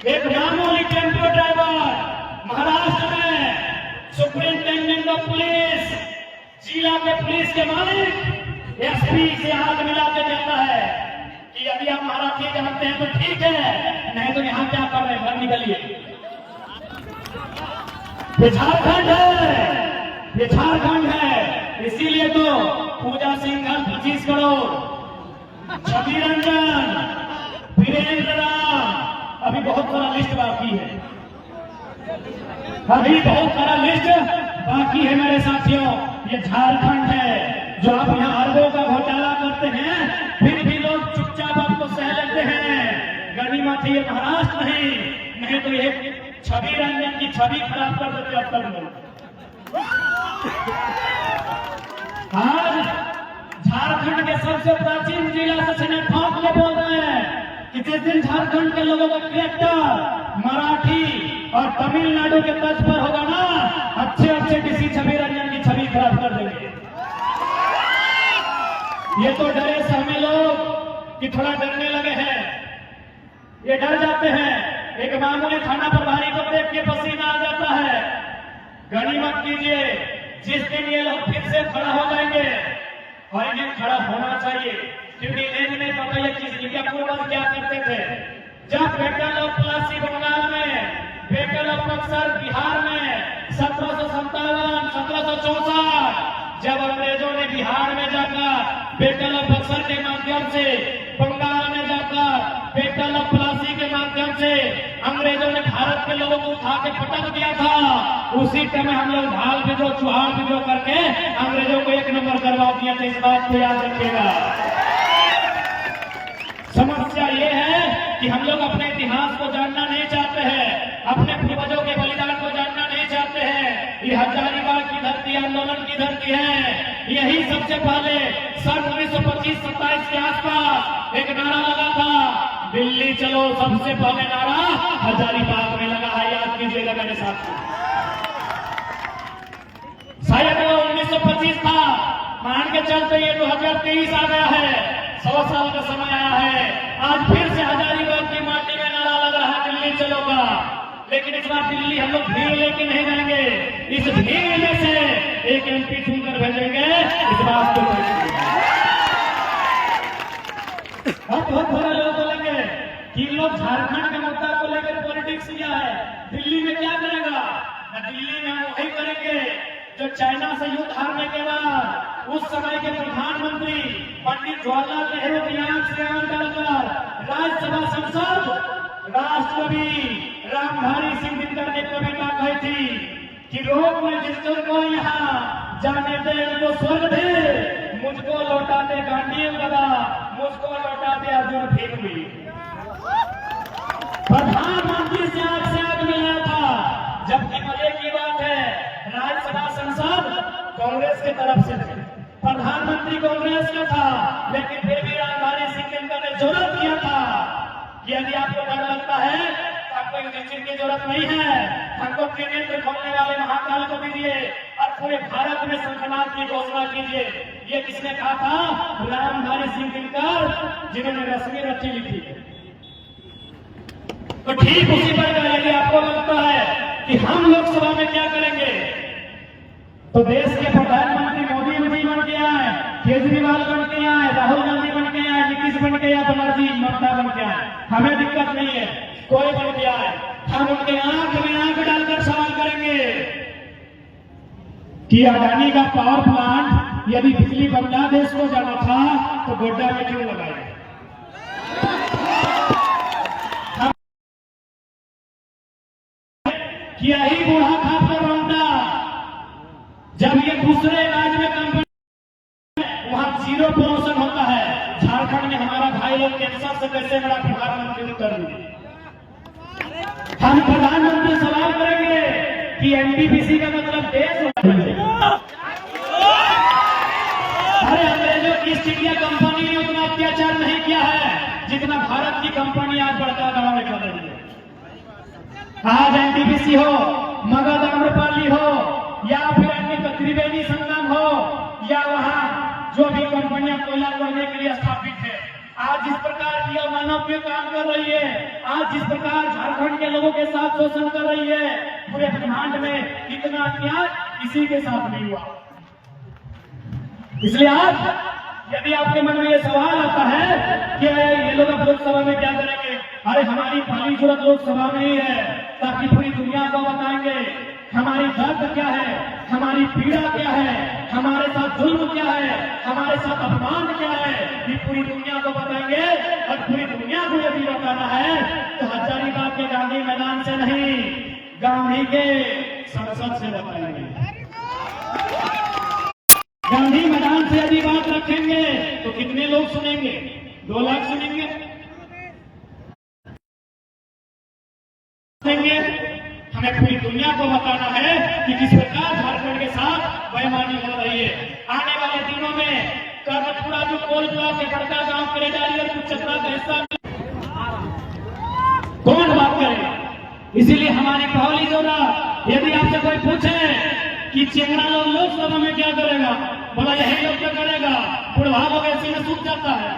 एक मामूली टेम्पो ड्राइवर महाराष्ट्र में सुप्रिंटेंडेंट ऑफ पुलिस, जिला के पुलिस के मालिक एसपी से हाथ मिला के कहता है कि यदि आप मराठी जानते हैं तो ठीक है, नहीं तो यहां क्या कर रहे हैं, घर निकलिए। ये झारखंड है, ये झारखंड है। इसीलिए तो पूजा सिंघल 25 करोड़, छवि रंजन, वीरेंद्र राम, अभी बहुत बड़ा लिस्ट बाकी है, अभी बहुत बड़ा लिस्ट बाकी है मेरे साथियों। ये झारखंड है जो आप यहाँ अरबों का घोटाला करते हैं, फिर भी लोग चुपचाप आपको सह लेते हैं। गनीमत ये महाराष्ट्र नहीं तो एक छवि रंजन की छवि खराब कर देते अब तक लोग। आज झारखंड के सबसे प्राचीन जिला से सीने ठोक के बोल रहे हैं कि जिस दिन झारखंड के लोगों का कैरेक्टर मराठी और तमिलनाडु के तर्ज पर होगा ना, अच्छे किसी छवि रंजन की छवि खराब कर देंगे। ये तो डरे से हमें लोग कि थोड़ा डरने लगे हैं, ये डर जाते हैं। एक मामूली थाना प्रभारी को देख के पसीना आ जाता है। गनीमत कीजिए, जिस दिन ये लोग फिर से खड़ा हो जाएंगे, और इन्हें खड़ा होना चाहिए, क्योंकि इन्हें नहीं पता ये चीज क्या पूर्वज क्या करते थे। जब बैटल ऑफ प्लासी बंगाल में, बैटल ऑफ बक्सर बिहार में 1757, 1764, जब अंग्रेजों ने बिहार में जाकर बैटल ऑफ बक्सर के माध्यम से, बंगाल में जाकर बैटल ऑफ प्लासी के माध्यम से अंग्रेजों ने भारत के लोगों को उठा के पटक दिया था, उसी टाइम हम लोग ढाल विद्रोह, चुहार विद्रोह करके अंग्रेजों को एक नंबर करवा दिया था। इस बात को याद रखिएगा। समस्या ये है कि हम लोग अपने इतिहास को जानना नहीं चाहते हैं, अपने पूर्वजों के बलिदान को जानना नहीं चाहते हैं। ये हजारीबाग की धरती आंदोलन की धरती है। यही सबसे पहले सन 1925-27 के आसपास एक नारा लगा था, दिल्ली चलो। सबसे पहले नारा हजारीबाग में लगा है, याद कीजिएगा मेरे साथ। शायद वो 1925 था, मान के चलते ये 2023 आ गया है, 100 साल का समय आया है। आज फिर से हजारीबाग की माटी में नारा लग रहा है, दिल्ली चलो का। लेकिन इस बार दिल्ली हम लोग भीड़ लेके नहीं जाएंगे, इस भीड़ में से एक एमपी चुनकर भेजेंगे। इस बात को बहुत सारे लोग बोलेंगे कि लोग झारखंड के मुद्दा को लेकर पॉलिटिक्स किया है, दिल्ली में क्या करेगा? दिल्ली में हम वही करेंगे जो चाइना से युद्ध हारने के बाद उस समय के प्रधानमंत्री पंडित जवाहरलाल नेहरू की आंख से आंख डालकर राज्यसभा सांसद राष्ट्रकवि रामधारी सिंह दिनकर ने कविता कही थी कि रोग में जिसको को यहाँ जाने दे उनको स्वर्ग दे, मुझको लौटा दे गांधी गदा, मुझको लौटा दे अर्जुन भीम भी। प्रधानमंत्री से आंख मिला था। जबकि मजे की बात है, राज्यसभा सांसद कांग्रेस की तरफ से थे, प्रधानमंत्री कांग्रेस का था, लेकिन फिर भी रामधारी सिंह दिनकर ने जरूरत किया था कि यदि आपको डर लगता है तो आपको इंजेक्शन की जरूरत नहीं है, हमको त्रिनेत्र खोलने वाले महाकाल को दीजिए और पूरे भारत में शंखनाद की घोषणा कीजिए। ये किसने कहा था? रामधारी सिंह दिनकर, जिन्होंने रश्मि रथी लिखी। तो ठीक उसी प्रकार यदि आपको लगता है कि हम लोकसभा में क्या करेंगे, तो देश के प्रधानमंत्री मोदी जी बन के आए, केजरीवाल बन के आए, राहुल गांधी बन के आए, नीतीश बन के आए, बनर्जी ममता बन के आए, हमें दिक्कत नहीं है, कोई बन के आए, हम उनके आंख में आंख डालकर सवाल करेंगे कि अडानी का पावर प्लांट यदि बिजली बांग्लादेश को जाना था तो गोड्डा में क्यों लगाया? क्या ही बूढ़ा था प्रबंधा, जब ये दूसरे राज्य में कंपनी वहां 0 प्रमोशन होता है, झारखंड में हमारा भाई लोग कैंसर से कैसे बड़ा प्रधानमंत्री उत्तर दिए। हम प्रधानमंत्री सवाल करेंगे कि एनटीपीसी का मतलब देश होगा। अरे अंग्रेजों की ईस्ट इंडिया कंपनी ने उतना अत्याचार नहीं किया है जितना भारत की कंपनी आज बड़का गांव में कर रही है। आज एनटीपीसी हो, मगध आम्रपाली हो, या फिर अन्य त्रिवेणी संगम हो, या वहां जो भी कंपनियां कोयला करने के लिए स्थापित है, आज जिस प्रकार जियो मानव काम कर रही है, आज जिस प्रकार झारखंड के लोगों के साथ शोषण कर रही है, पूरे ब्रह्मांड में इतना अन्याय किसी के साथ नहीं हुआ। इसलिए आज यदि आपके मन में ये सवाल आता है कि ये लोग अब लोकसभा में क्या करेंगे, अरे हमारी पहली जरूरत लोकसभा में ही है, ताकि पूरी दुनिया को बताएंगे हमारी दर्द क्या है, हमारी पीड़ा क्या है, हमारे साथ जुल्म क्या है, हमारे साथ अपमान क्या है, ये पूरी दुनिया को बताएंगे। और पूरी दुनिया को यदि बताना है तो हजारीबाग के गांधी मैदान से नहीं, गांधी के संसद से बताएंगे। गांधी मैदान से यदि बात रखेंगे तो कितने लोग सुनेंगे? 2 लाख सुनेंगे। हमें पूरी दुनिया को बताना है कि किस प्रकार झारखंड के साथ बेईमानी हो रही है। आने वाले दिनों में कर्णपुरा जो कोल ब्लॉक है, बड़का गांव करेडारी और कुचचतरा का हिस्सा कौन बात करेगा? इसीलिए हमारी पहली जरूरत, यदि आपसे कोई पूछे कि चेंगड़ा लोग लोकसभा में क्या करेगा, बोला यही लोग क्या करेगा, बुढ़वा लोग ऐसे में सूख जाता है।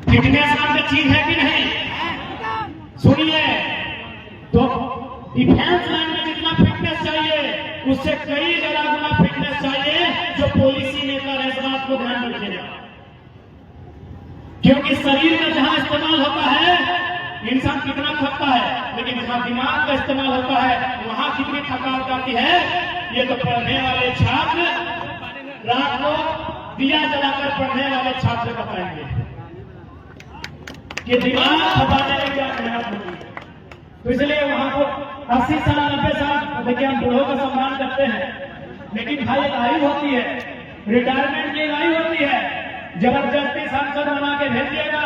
फिटनेस नाम की चीज है कि नहीं? सुनिए, तो डिफेंस लाइन में जितना फिटनेस चाहिए उससे कई ज्यादा गुना फिटनेस चाहिए जो पॉलिसी मेकर है, इस बात को ध्यान रखिएगा। क्योंकि शरीर का जहां इस्तेमाल होता है इंसान कितना थकता है, लेकिन जहां दिमाग का इस्तेमाल होता है वहां कितनी थकावट आती है, ये तो पढ़ने वाले छात्र, रात को दिया जलाकर पढ़ने वाले छात्र बताएंगे कि दिमाग खपाने में क्या मेहनत होती है। तो इसलिए वहां को 80 साल 90 साल, देखिए हम बूढ़ों का सम्मान करते हैं, लेकिन भाई एक आयु होती है, रिटायरमेंट की आयु होती है। जबरदस्ती सांसद बना के भेजिएगा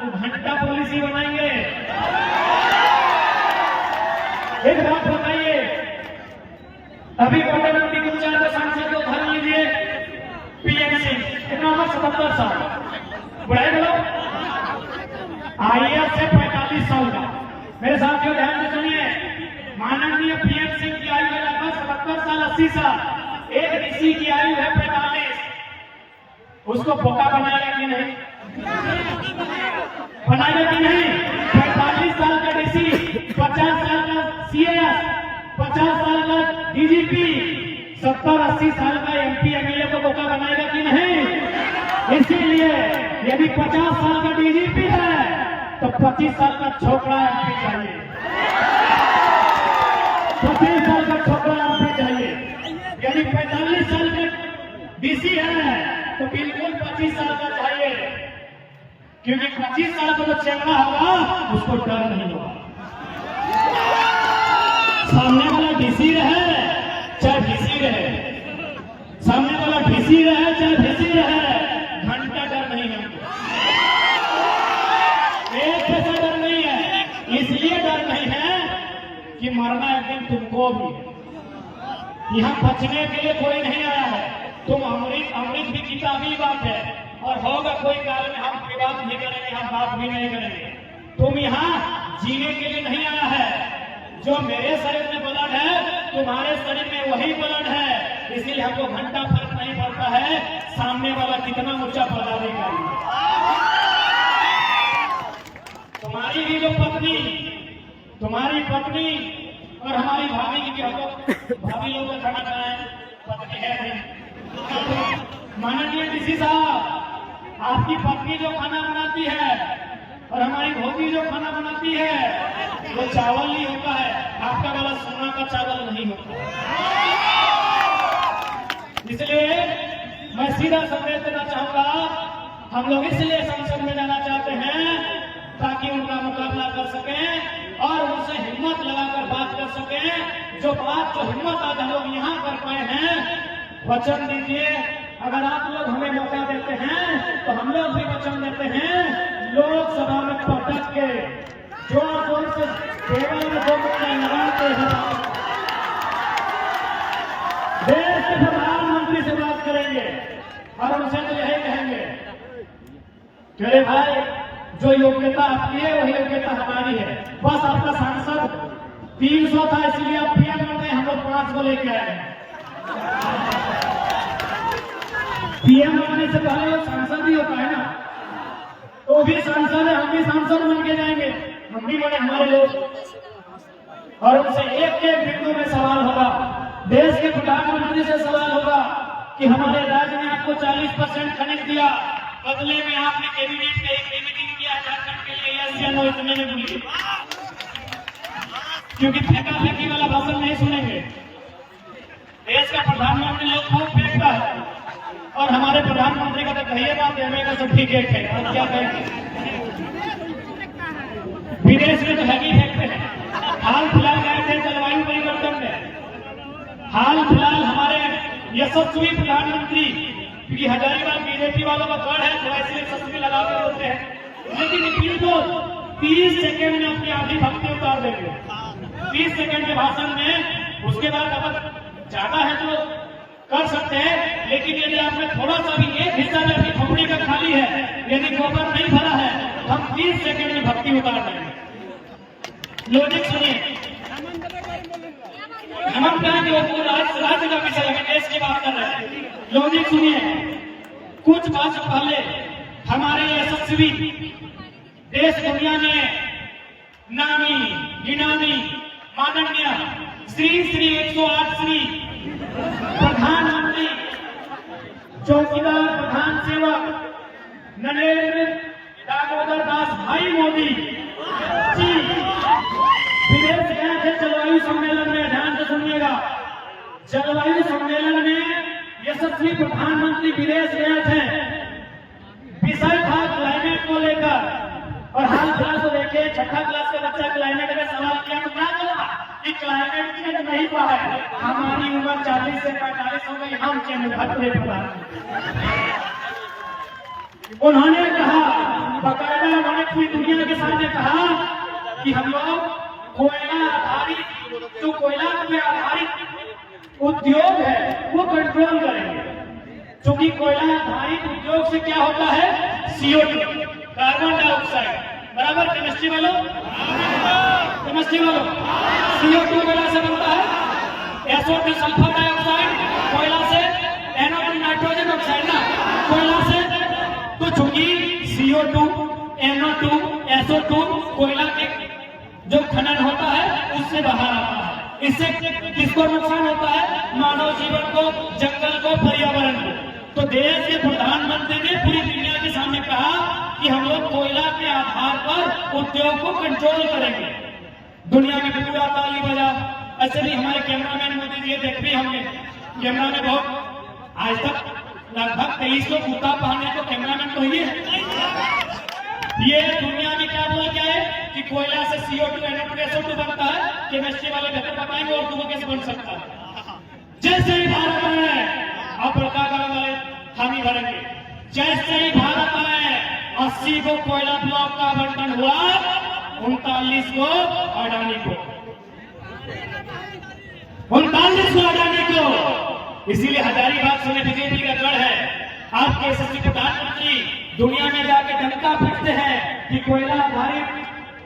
तो घंटा पॉलिसी बनाएंगे। एक बात बताइए, अभी बड़े मंडी गुलजार के सांसद को धर लीजिए, पीएम सिंह, कितना उम्र? 77 साल। बुढ़ाई लोग आईएएस से 45 साल का। मेरे साथियों ध्यान से सुनिए, माननीय पीएम सिंह की आयु है लगभग 77 साल 80 साल, एक डीसी की आयु है 45। उसको बोका बनाएगा कि नहीं? बनाएगा कि नहीं? 45 साल का डीसी, 50 साल का सीएस, 50 साल का डीजीपी, 70-80 साल का एमपी एमएलए को बोका बनाएगा कि नहीं? इसीलिए यदि 50 साल का डीजीपी है तो 25 साल का छोकरा एमपी चाहिए, 25 साल का छोकरा एमपी चाहिए। यदि 45 साल का डीसी है तो बिल्कुल 25 साल का चाहिए, क्योंकि 25 साल का जो चेंगड़ा होगा उसको डर नहीं होगा। सामने वाला डीसी रहे चाहे डीसी रहे, सामने वाला डीसी रहे चाहे डीसी रहे, घंटा डर नहीं है हमको, एक पैसा डर नहीं है। इसलिए डर नहीं है कि मरना एक दिन तुमको भी है। यहाँ बचने के लिए कोई नहीं आया है। तुम अमृत भी किताबी बात है, और होगा कोई काल में हम विवाद नहीं करेंगे, हम बात भी नहीं करेंगे। तुम यहाँ जीने के लिए नहीं आया है। जो मेरे शरीर में ब्लड है तुम्हारे शरीर में वही ब्लड है, इसीलिए हमको घंटा फर्क नहीं पड़ता है सामने वाला कितना ऊंचा पदाधिकारी है। तुम्हारी भी जो पत्नी, तुम्हारी पत्नी और हमारी भाभी की भी हमको, भाभी लोग का खाना खाना है, पत्नी है नहीं। माननीय डीसी साहब, आपकी पत्नी जो खाना बनाती है और हमारी भोगी जो खाना बनाती है वो चावल नहीं होता है, आपका वाला सोना का चावल नहीं होता। इसलिए मैं सीधा संदेश देना चाहूंगा, हम लोग इसलिए संसद में जाना चाहते हैं ताकि उनका मुकाबला कर सकें और उनसे हिम्मत लगाकर बात कर सकें। जो हिम्मत आज हम लोग यहाँ कर पाए हैं, वचन दीजिए, अगर आप लोग हमें मौका देते हैं तो हम लोग भी वचन देते हैं, लोकसभा में पटक के जोर जोर से टेबल में 2 मुक्का लगाते हैं देश के प्रधानमंत्री से बात करेंगे और उनसे तो यही कहेंगे अरे भाई, जो योग्यता आपकी है वही योग्यता हमारी है। बस आपका सांसद 300 था इसलिए आप पीएम बन गए, हम लोग 5 को लेके आए। पीएम बनने से पहले वो सांसद ही होता है ना, तो भी सांसद है, हम भी सांसद बन के जाएंगे, हम भी बने हमारे लोग। और उनसे एक एक बिंदु में सवाल होगा, देश के प्रधानमंत्री से सवाल होगा कि हमारे राज्य ने आपको 40% खनिज दिया, बदले में आपने कैबिनेट का एक मीटिंग किया झारखंड के लिए, यस या नो इतने में बोलिए, क्योंकि फेंका फेंकी वाला भाषण नहीं सुनेंगे। देश का प्रधानमंत्री लोग खूब फेंकता है और हमारे प्रधानमंत्री का तो कहिए बात है, का सब ठीक है, और क्या कहेंगे। विदेश में तो हैवी फेंकते हैं। हाल फिलहाल गए थे जलवायु परिवर्तन में, हाल फिलहाल हमारे यशस्वी प्रधानमंत्री, क्योंकि हजारीबाग बीजेपी वालों का गढ़ है, थोड़ा इसलिए यशस्वी लगा के बोलते हैं, लेकिन निखिल को 30 सेकेंड में अपनी आधी भक्ति उतार देंगे, 30 सेकेंड के भाषण में। उसके बाद अगर ज्यादा है तो कर सकते हैं, लेकिन यदि आपने थोड़ा सा भी एक हिस्सा में अपनी खोपड़ी का खाली है, यदि गोबर नहीं भरा है, हम 30 सेकेंड में भक्ति उतार देंगे। लॉजिक सुनिए, हम कहेंगे वो राज्य का विषय लगे, देश की बात कर रहे हैं। लॉजिक सुनिए, कुछ वर्ष पहले हमारे यशस्वी देश दुनिया में नामी गिनामी माननीय श्री 108 श्री प्रधानमंत्री चौकीदार प्रधान सेवक नरेंद्र दामोदर दास भाई मोदी जी विदेश गए थे जलवायु सम्मेलन में। ध्यान से सुनिएगा, जलवायु सम्मेलन में यशस्वी प्रधानमंत्री विदेश गए थे, विषय था क्लाइमेट को लेकर। और हाल फिलहाल तो देखिए, 6ठा क्लास का बच्चा क्लाइमेट में सवाल किया तो क्या बोला कि क्लाइमेट चेंज नहीं हुआ है, हमारी उम्र 40 से 45 हो गई, हम चेंज भटके पड़ा। उन्होंने कहा, बकायदा उन्होंने पूरी दुनिया के सामने कहा कि हम लोग कोयला आधारित, जो कोयला पे आधारित उद्योग है वो कंट्रोल करेंगे, क्योंकि कोयला आधारित उद्योग से क्या होता है, CO2 कार्बन डाइऑक्साइड, बराबर। केमिस्ट्री वालों, केमिस्ट्री वालों, CO2 कोयला से बनता है, SO2 सल्फर डाइऑक्साइड कोयला से, NO2 नाइट्रोजन ऑक्साइड ना कोयला से। तो चूंकि CO2, NO2, SO2 कोयला के जो खनन होता है उससे बाहर आता है, इससे किसको नुकसान होता है, मानव जीवन को, जंगल को, पर्यावरण को। तो देश के प्रधानमंत्री ने पूरी दुनिया के सामने कहा कि हम लोग कोयला के आधार पर उद्योग को कंट्रोल करेंगे। दुनिया में पूरा ताली बजा। ऐसे भी हमारे कैमरामैन मोदी जी देख भी हमने, कैमरा में बहुत आज तक लगभग 23 लोग कुर्ता पहने, तो कैमरामैन तो ये दुनिया में क्या बोल क्या है कि कोयला से CO2, NO2, SO2 बनता है। केमिस्ट्री वाले बेहतर बताएंगे और दूसरों कैसे बन सकता है। जैसे ही भारत है, आप बड़का वाले हामी भरेंगे, जैसे ही भारत है 80 को कोयला ब्लॉक का आवंटन हुआ, 39 को अडानी को, 39 को अडानी को। इसीलिए हजारीबाग सुने बीजेपी का गढ़ है। आपके यशस्वी प्रधानमंत्री दुनिया में जाके डंका पीटते हैं कि कोयला आधारित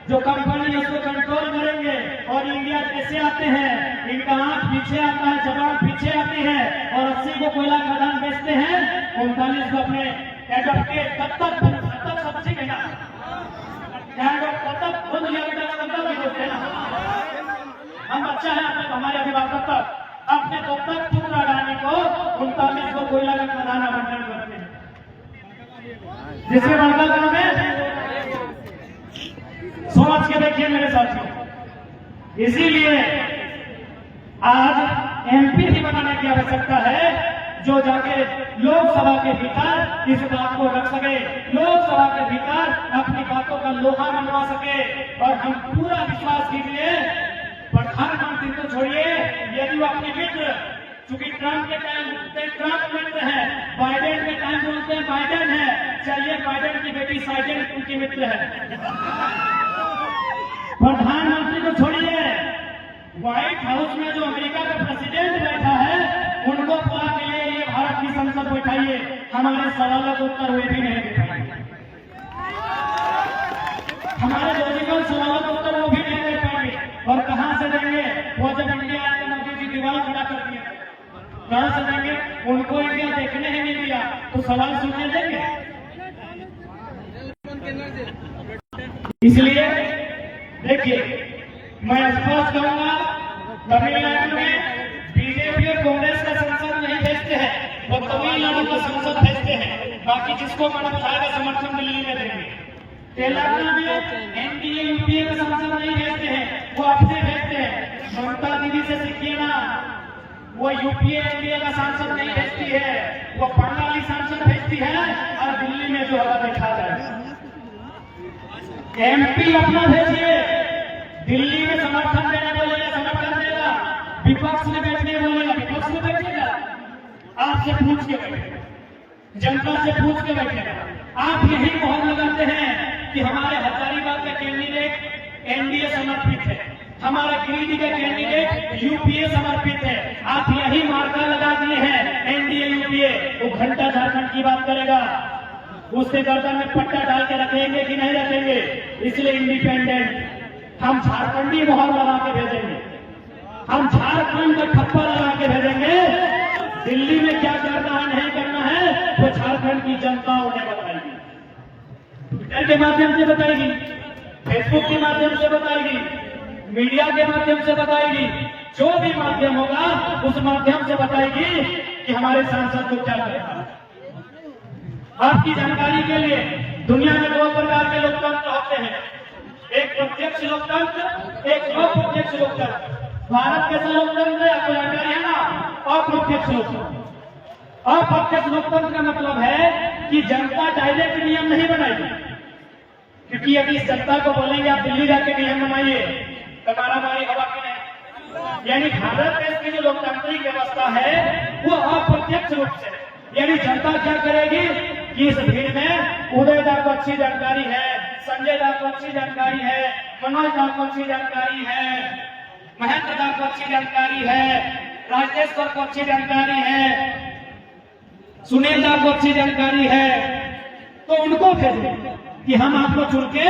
जो कंपनी है उसको कंट्रोल करेंगे, और इंडिया कैसे आते हैं, इनका आंख पीछे आता है, जबान पीछे आती है, और 80 को कोयला खदान बेचते हैं, 39 को अपने एडप्ट के तब तक सब ठीक है ना, तब तक खुद लिया भी होते हैं ना। हम बच्चा है अपने, हमारे अभिभावक तक अपने तब तक पुत्र अडानी को 39 को कोयला का खदान आवंटन करते हैं, जिसके बड़का काम है। समझ के देखिए मेरे साथियों, इसीलिए आज MP भी बनाने की आवश्यकता है, जो जाके लोकसभा के भीतर इस बात को रख सके, लोकसभा के भीतर अपनी बातों का लोहा मनवा सके। और हम पूरा विश्वास कीजिए, प्रधानमंत्री को छोड़िए, यदि वो अपने मित्र, चूंकि ट्रंप के टाइम ट्रंप मित्र है, बाइडेन के टाइम बोलते हैं बाइडेन है, चलिए बाइडेन की बेटी साइडेन उनकी मित्र है। प्रधानमंत्री को छोड़िए, व्हाइट हाउस में जो अमेरिका का प्रेसिडेंट बैठा है, उनको बुला के लिए ये भारत की संसद बैठाइए, हमारे सवालों का उत्तर वे भी नहीं दे पाएंगे। हमारे लॉजिकल सवालों का उत्तर वो भी नहीं दे पाएंगे। और कहां से देंगे? वो जब इंडिया में मोदी जी दीवार खड़ा कर दिया, कहां से देंगे? उनको इंडिया देखने ही नहीं दिया, तो सवाल सुनने देंगे? इसलिए देखिए, मैं स्पष्ट कहूंगा, तमिलनाडु में बीजेपी और कांग्रेस का संसद नहीं भेजते हैं, वो तमिलनाडु का संसद भेजते हैं। बाकी जिसको मन उठाएगा समर्थन दिल्ली में देंगे। तेलंगाना में एनडीए यूपीए का संसद नहीं भेजते हैं, वो अपने भेजते हैं। ममता दीदी से सीखिए ना, वो यूपीए एनडीए का सांसद नहीं भेजती है, वो बंगाली सांसद भेजती है और दिल्ली में जो होगा देखा जाए। एमपी अपना भेजिए, दिल्ली में समर्थन देने बोलेगा समर्थन देगा, विपक्ष में बैठने बोलेगा विपक्ष में बैठेगा। आपसे पूछ के बैठेगा, जनता से पूछ के बैठेगा। आप यही मोहर लगाते हैं कि हमारे हजारीबाग का कैंडिडेट एनडीए समर्पित है, हमारा गिरिडीह का कैंडिडेट यूपीए समर्पित है। आप यही मार्का लगा दिए हैं एनडीए यूपीए। वो घंटा झारखंड की बात करेगा, उसके गर्दन में पट्टा डाल के रखेंगे कि नहीं रखेंगे? इसलिए इंडिपेंडेंट हम झारखंडी मोहर लगा के भेजेंगे, हम झारखंड का ठप्पा लगा के भेजेंगे। दिल्ली में क्या करना है नहीं करना है वो झारखंड की जनता उन्हें बताएगी, ट्विटर के माध्यम से बताएगी, फेसबुक के माध्यम से बताएगी, मीडिया के माध्यम से बताएगी। जो भी माध्यम होगा उस माध्यम से बताएगी कि हमारे सांसद को क्या करना है। आपकी जानकारी के लिए, दुनिया में दो प्रकार के लोकतंत्र होते हैं, एक प्रत्यक्ष लोकतंत्र, एक अप्रत्यक्ष लोकतंत्र। भारत कैसा लोकतंत्र है आपको जानकारी है ना? अप्रत्यक्ष लोकतंत्र। अप्रत्यक्ष लोकतंत्र का मतलब है कि जनता डायरेक्ट नियम नहीं बनाएगी, क्योंकि यदि इस जनता को बोलेंगे आप दिल्ली जाके नियम बनाइए तो मारामारी होगा कि नहीं? यानी भारत देश की जो लोकतांत्रिक व्यवस्था है वो अप्रत्यक्ष रूप से, यानी जनता क्या करेगी कि इस भीड़ में उदय दा को अच्छी जानकारी है, संजय दा को अच्छी जानकारी है, मनोज दा को अच्छी जानकारी है, महेंद्र दा को अच्छी जानकारी है, राजेश्वर को अच्छी जानकारी है, सुनील दा को अच्छी जानकारी है, तो उनको भेजें कि हम आपको चुन के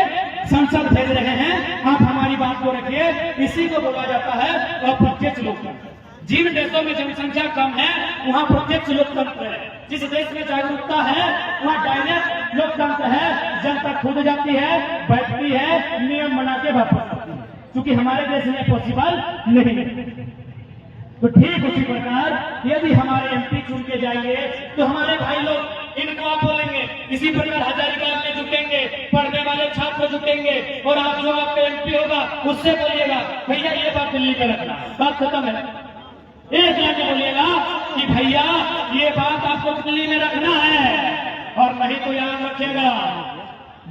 संसद भेज रहे हैं, आप हमारी बात को रखिए। इसी को बोला जाता है अप्रत्यक्ष लोकतंत्र। जिन देशों में जनसंख्या कम है वहाँ प्रत्यक्ष लोकतंत्र है, जिस देश में जागरूकता है वहाँ डायरेक्ट लोकतंत्र है। जनता खुद जाती है, बैठती है, नियम बना के वापस आती है, क्योंकि हमारे देश में पॉसिबल नहीं है। तो ठीक उसी प्रकार यदि हमारे एमपी चुन के जाएंगे तो हमारे भाई लोग इनको आप बोलेंगे, इसी प्रकार हजारीबाग में जुटेंगे, पढ़ने वाले छात्र जुटेंगे, और आप जो आपका एमपी होगा उससे बोलिएगा भैया ये बात दिल्ली में रखना, बात खत्म है। एक लाइन बोलिएगा कि भैया ये बात आपको दिल्ली में रखना है, और नहीं तो याद रखिएगा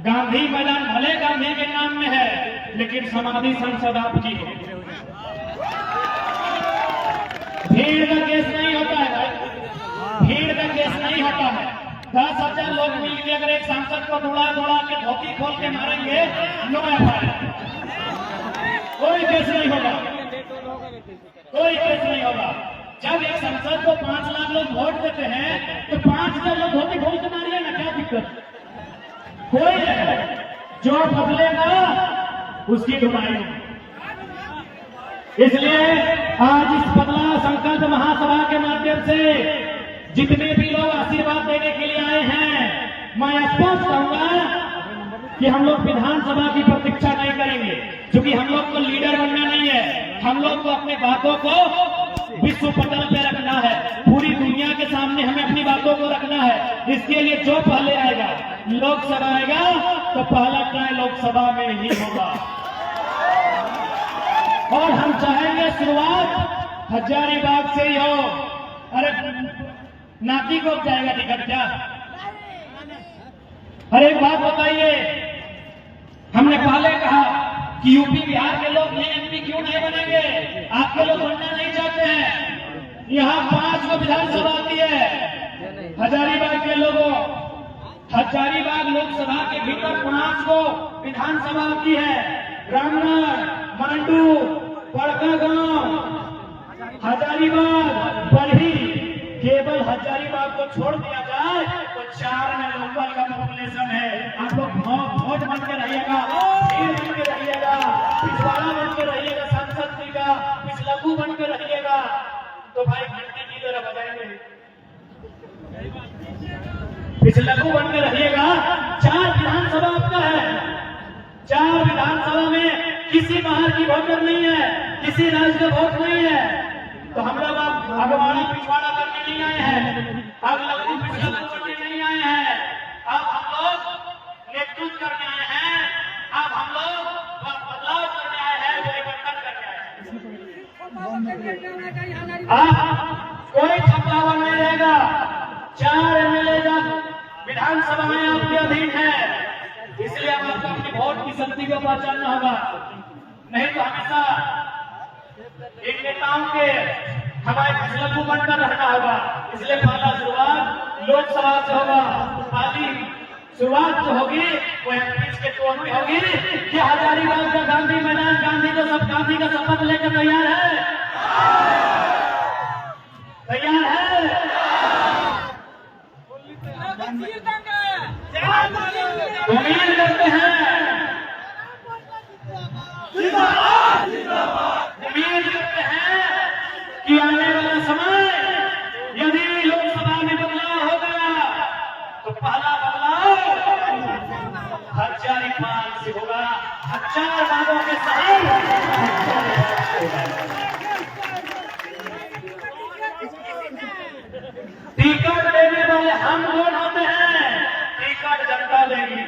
गांधी मैदान भले गांधी के नाम में है लेकिन समाधि संसद आपकी है। भीड़ का केस नहीं होता है भाई, भीड़ का केस नहीं होता है। 10,000 लोग मिलकर अगर एक सांसद को दौड़ा दौड़ा के धोती खोल के मारेंगे, नो एफआईआर, कोई केस नहीं होगा, कोई केस नहीं होगा। जब एक सांसद को 5 लाख लोग वोट देते हैं तो 5,000 लोग धोती खोल के मारिए ना, क्या दिक्कत? कोई नहीं, जो बदलेगा उसकी धुनाई होगी। इसलिए आज इस बदलाव संकल्प महासभा के माध्यम से जितने भी लोग आशीर्वाद देने के लिए आए हैं, मैं स्पष्ट कहूंगा कि हम लोग विधानसभा की प्रतीक्षा नहीं करेंगे, क्योंकि हम लोग को लीडर बनना नहीं है, हम लोग को अपने बातों को विश्व पटल पे रखना है, पूरी दुनिया के सामने हमें अपनी बातों को रखना है। इसके लिए जो पहले आएगा, लोकसभा आएगा तो पहला ट्राई लोकसभा में ही होगा, और हम चाहेंगे शुरुआत हजारीबाग से ही हो। अरे नाती को जाएगा टिकट क्या? अरे एक बात बताइए, हमने पहले कहा कि यूपी बिहार के लोग ये एमपी क्यों नहीं बनेंगे? आपके लोग बनना नहीं चाहते हैं। यहाँ 5 को विधानसभा आती है हजारीबाग के लोगों, हजारीबाग लोकसभा के भीतर 5 को विधानसभा आती है। रामनगर, मांडू, बड़कागांव, हजारीबाग, बरही, केवल हजारीबाग को छोड़ दिया जाए तो 4 में लोकल का पॉपुलेशन है। आप लोग वोट बन के रहिएगा। वीर बन के रहिएगा, पिछवाड़ा बन के रहिएगा, सांसद जी का पिछलगू बन के रहिएगा, तो भाई घंटी की तरह बजाएंगे। पिछलगू बन के रहिएगा। 4 विधानसभा आपका है, 4 विधानसभा में किसी बाहर की वोटर नहीं है, किसी राज्य का वोट नहीं है। तो हम लोग अब अगवाड़ा पिछवाड़ा करने नहीं आए हैं, अब लघु पिछलगू करने नहीं आए हैं, अब हम लोग नेतृत्व करने आए हैं, अब हम लोग बदलाव करने आए हैं, परिवर्तन करने आए हैं। कोई छपलावा नहीं रहेगा। 4 एमएलए जब विधानसभा में आपके अधीन है, इसलिए अब आपको अपनी वोट की शक्ति को पहचानना होगा। नहीं तो हमेशा इन नेताओं के हमारे पिछलगू बनकर रहना होगा। इसलिए पहला शुरुआत लोकसभा से होगा। पहली शुरुआत जो होगी वो एमपी के तौर पे होगी कि हजारीबाग का गांधी मैदान, गांधी को सब गांधी का शपथ लेकर तैयार है, तैयार है। उम्मीद करते हैं, उम्मीद करते हैं कि आने वाला समय यदि लोकसभा में बदलाव हो गया तो पहला बदलाव हजारीबाग से होगा। 1000 बागों के शहर टिकट देने वाले हम कौन होते हैं? टिकट जनता देगी,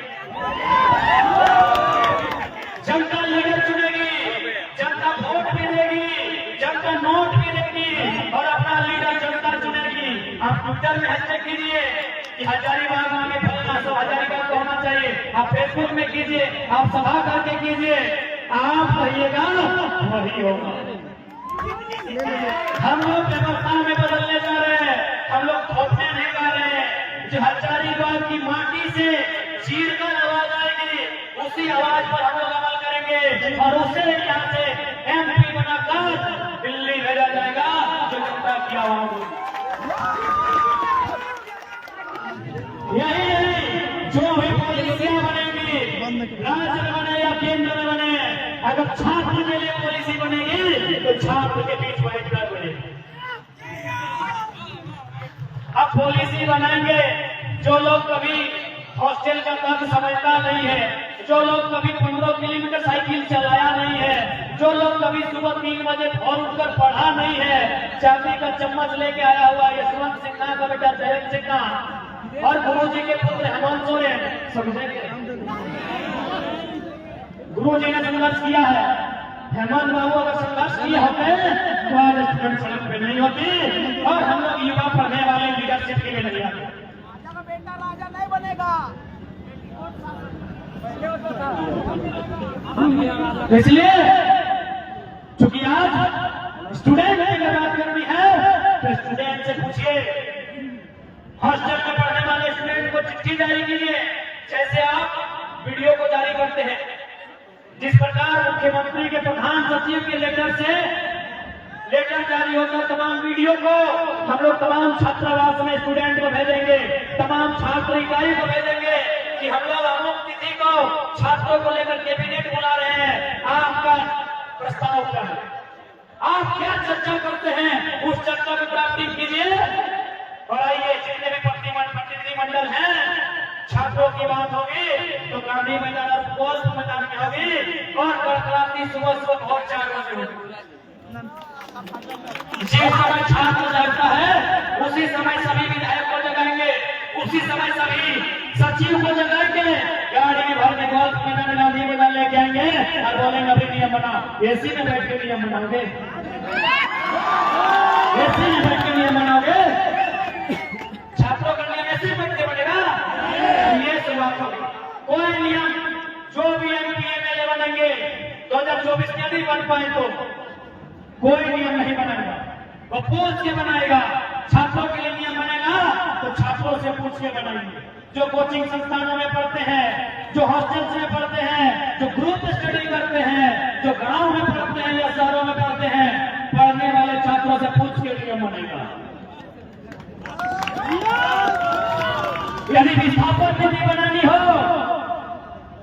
जनता लीडर चुनेगी, जनता वोट भी देगी, जनता नोट भी देगी और अपना लीडर जनता चुनेगी। आप ट्विटर में हैशटैग कीजिए कि हजारीबाग मांगे फलना, सब हजारीबाग को होना चाहिए। आप फेसबुक में कीजिए, आप सभा करके कीजिए, आप कहिएगा वही होगा। हम लोग व्यवस्था में बदलने जा रहे हैं, हम लोग थोपने नहीं जा रहे हैं। जो हजारीबाग की माटी से चीरकर आवाज आएगी, उसी आवाज पर हम लोग अमल करेंगे और उसे यहाँ से एमपी बनाकर दिल्ली भेजा जाएगा, जो जनता की आवाज होगी। यही जो भी पॉलिसियां बनेगी, राज्य में बने या केंद्र में बने, अगर छात्र के लिए पॉलिसी बनेगी तो छात्र के बीच बैठकर बनेगी। अब पॉलिसी बनाएंगे जो लोग कभी हॉस्टल का दर्द समझता नहीं है, जो लोग कभी 15 किलोमीटर साइकिल चलाया नहीं है, जो लोग कभी सुबह 3 बजे भोर उठकर पढ़ा नहीं है, चांदी का चम्मच लेके आया हुआ यशवंत सिन्हा का बेटा जयंत सिन्हा और गुरु जी के पुत्र हेमंत सोरेन, समझेंगे गुरु जी ने संघर्ष किया है। हेमंत बाबू अगर संघर्ष किए होते तो आज स्टूडेंट सड़क पे नहीं होती और हम लोग युवा पढ़ने वाले लीडरशिप के लिए नहीं आते। बेटा राजा नहीं बनेगा। इसलिए चूंकि आज स्टूडेंट की बात करनी है तो स्टूडेंट से पूछिए, हॉस्टल में पढ़ने वाले स्टूडेंट को चिट्ठी जारी कीजिए, जैसे आप वीडियो को जारी करते हैं। जिस प्रकार मुख्यमंत्री के प्रधान सचिव के लेटर से लेटर जारी होकर तमाम वीडियो को हम लोग तमाम छात्रावास में स्टूडेंट को भेजेंगे, तमाम छात्र इकाई को भेजेंगे कि हम लोग अमुक तिथि को छात्रों को लेकर कैबिनेट बुला रहे हैं, आपका प्रस्ताव क्या है, आप क्या चर्चा करते हैं, उस चर्चा में प्राप्ति कीजिए। और आइए जितने भी प्रतिनिधिमंडल हैं, छात्रों की बात होगी तो गांधी मैदान और पोस्ट मैदान में होगी और क्रांति सुबह सुबह भोर 4 बजे होगी। जिस समय छात्र जागता है उसी समय सभी विधायक को जगाएंगे, उसी समय सभी सचिव को जगाएंगे, गाड़ी में भर के गोल्फ मैदान गांधी मैदान लेके आएंगे और बोलेंगे अभी नियम बनाओ। एसी में बैठ के नियम बनाओगे, एसी में बैठ के नियम बनाओगे, छात्रों का नियम एसी में बैठ के बनेगा। ये शुरुआत होगी। कोई नियम जो भी एमपी एमएलए बनेंगे 2024 में यदि बन पाए तो कोई नियम नहीं बनाएगा, वो पूछ के बनाएगा। छात्रों के लिए नियम बनेगा तो छात्रों से पूछ के बनाएंगे। जो कोचिंग संस्थानों में पढ़ते हैं, जो हॉस्टल में पढ़ते हैं, जो ग्रुप स्टडी करते हैं, जो गांव में पढ़ते हैं या शहरों में पढ़ते हैं, पढ़ने वाले छात्रों से पूछ के नियम बनेगा। यदि विस्थापन नीति बनानी हो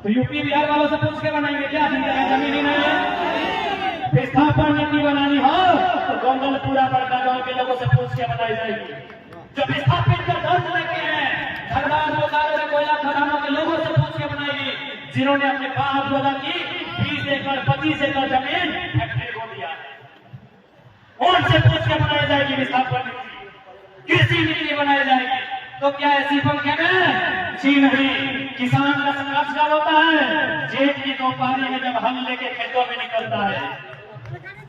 तो यूपी बिहार वालों से पूछ के बनाएंगे क्या? जिनके पास जमीन ही नहीं है। विस्थापन नीति बनानी हो तो गोंदलपुरा बड़का गांव के लोगों से पूछ के बनाई जाएगी। जो विस्थापित का दर्द लेके हैं, धनबाद बोकारो में कोयला खदानों के लोगों से पूछ के बनाएगी, जिन्होंने अपने बाप दादा की 20 एकड़ 25 एकड़ जमीन फैक्ट्री को दिया है, उनसे पूछ के बनाई जाएगी विस्थापन नीति, कृषि नीति बनाई जाएगी। तो क्या ऐसी पंखे में? जी नहीं। किसान का संघर्ष कब होता है? जेठ की दोपहरी में जब हल लेके खेतों में निकलता है।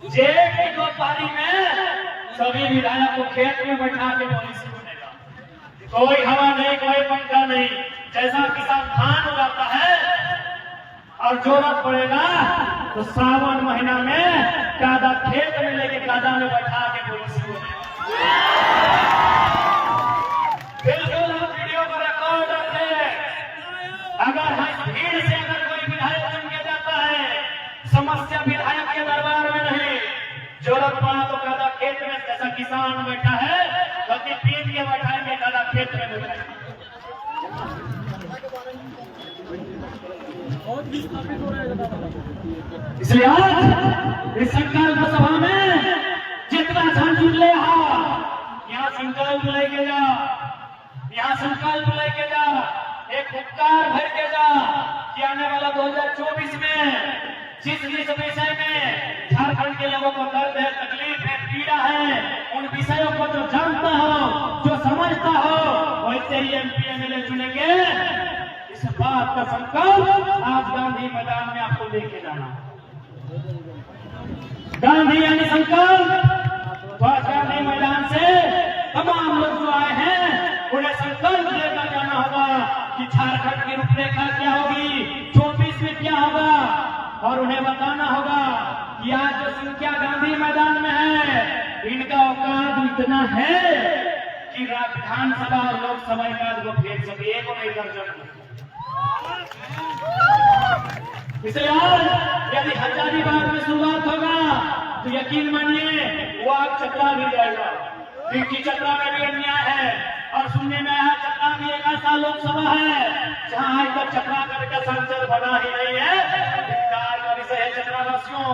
जेठ की दोपहरी में सभी विधायक को खेत में बैठा के पॉलिसी बनेगा, कोई हवा नहीं, कोई पंखा नहीं। जैसा किसान धान उगाता है और जरूरत पड़ेगा तो सावन महीना में कादा खेत में लेके कादा में बैठा के पॉलिसी बनेगा। बिल्कुल हम वीडियो को रिकॉर्ड रखें। अगर भीड़ से अगर कोई विधायक चुन के जाता है, समस्या विधायक के दरबार में नहीं, जरूरत पड़ा तो कादा खेत में, जैसा किसान बैठा है गति पीट के बैठाएंगे, कादा खेत में बैठाएंगे। इसलिए आज इस संकल्प सभा में जितना झंझट ले यहाँ संकल्प लेके जा, यहाँ संकल्प लेके जा, एक उपकार भर के जा कि आने वाला 2024 में जिस विषय में झारखंड के लोगों को दर्द है, तकलीफ है, पीड़ा है, उन विषयों को जो जानता हो, जो समझता हो, वैसे ही MP MLA चुनेंगे। इस बात का संकल्प आज गांधी मैदान में आपको लेके जाना। गांधी यानी संकल्प। तो आज गांधी मैदान से तमाम लोग जो आए हैं उन्हें संकल्प लेकर जाना होगा कि झारखंड की रूपरेखा क्या होगी, 24 में क्या होगा, और उन्हें बताना होगा कि आज जो संख्या गांधी मैदान में है, इनका औकात इतना है कि विधानसभा और लोकसभा एकाध को फेंक सके, एक और नहीं दर्जन। इसलिए आज यदि हजारीबाग में शुरुआत होगा तो यकीन मानिए वो आग चतरा भी जाएगा, क्योंकि चतरा में भी अन्याय है। और सुनने में आया चतरा भी एक ऐसा लोकसभा है जहां आज तक चतरा का सांसद बना ही नहीं है। धिक्कार का विषय है चतरावासियों,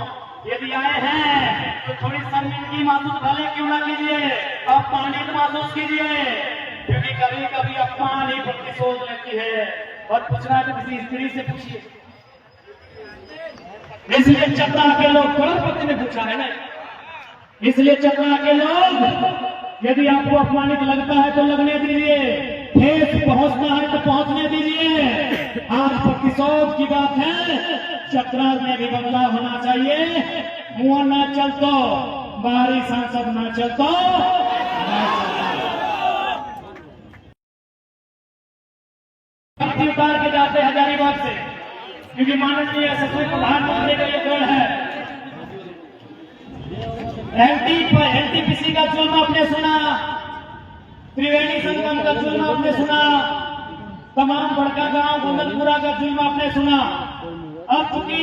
यदि आए हैं तो थोड़ी शर्मिंदगी महसूस भले क्यों ना कीजिए, अपमानित महसूस कीजिए, क्योंकि कभी कभी अपमान ही प्रतिशोध लेती है। और पूछना है तो किसी स्त्री से पूछिए। इसलिए चतरा के लोग, करोड़पति ने पूछा है ना, इसलिए चतरा के लोग यदि आपको अपमानित लगता है तो लगने दीजिए, ठेस पहुंचना है तो पहुंचने दीजिए। आज प्रतिशोध की बात है, चतरा में भी बदलाव होना चाहिए। मुंह ना चल तो बाहरी सांसद ना चल तो उतार के जाते हजारीबाग से, क्योंकि माननीय यशस्वी प्रधानमंत्री का ये गोल है। NTPC का जुल्म आपने सुना, त्रिवेणी संगम का जुल्म आपने सुना, तमाम बड़का गांव गोंदलपुरा का जुल्म आपने सुना। अब चूंकि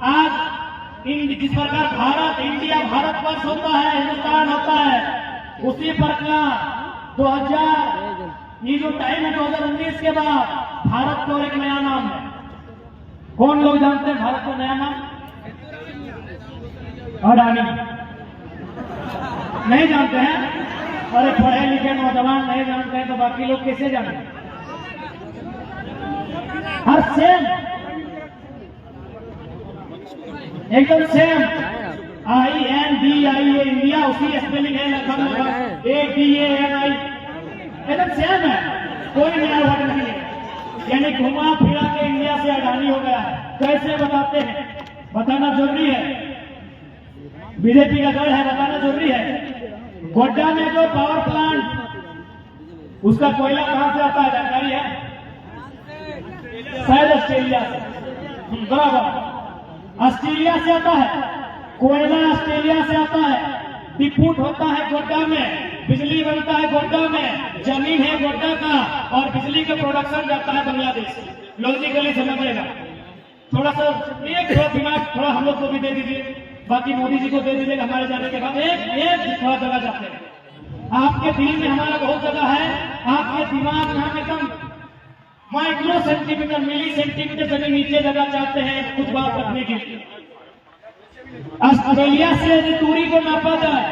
आज जिस प्रकार भारत, इंडिया भारतवर्ष होता है, हिंदुस्तान होता है, उसी प्रकार 2000 ये जो टाइम है 2019 के बाद भारत को एक नया नाम है। कौन लोग जानते हैं भारत को नया नाम? अडानी। नहीं जानते हैं? अरे पढ़े लिखे नौजवान नहीं जानते हैं तो बाकी लोग कैसे जाने? हर सेम, एकदम सेम, INDIA इंडिया, उसी स्पेलिंग है लगभग, ADANI, एकदम सेम है, कोई नया वर्ड नहीं है। यानी घुमा फिरा के इंडिया से अडानी हो गया है। कैसे बताते हैं? बताना जरूरी है, बीजेपी का दल है, बताना जरूरी है। गोड्डा में जो पावर प्लांट, उसका कोयला कहां से आता है जानकारी है? शायद ऑस्ट्रेलिया से, बराबर, ऑस्ट्रेलिया से आता है कोयला, ऑस्ट्रेलिया से आता है। डिपूट होता है गोड्डा में, बिजली बनता है गोड्डा में, जमीन है गोड्डा का, और बिजली का प्रोडक्शन जाता है बांग्लादेश। लॉजिकली समझेगा, थोड़ा सा एक थोड़ा दिमाग थोड़ा हम लोग को भी दे दीजिए, बाकी मोदी जी को दे दीजिएगा। हमारे जाने के बाद एक थोड़ा जगह जाते हैं। आपके दिल में हमारा बहुत जगह है, आपके दिमाग में हम एकदम माइक्रो सेंटीमीटर मिली सेंटीमीटर से भी नीचे जगह चाहते हैं कुछ बात रखने के लिए। ऑस्ट्रेलिया से यदि दूरी को नापा जाए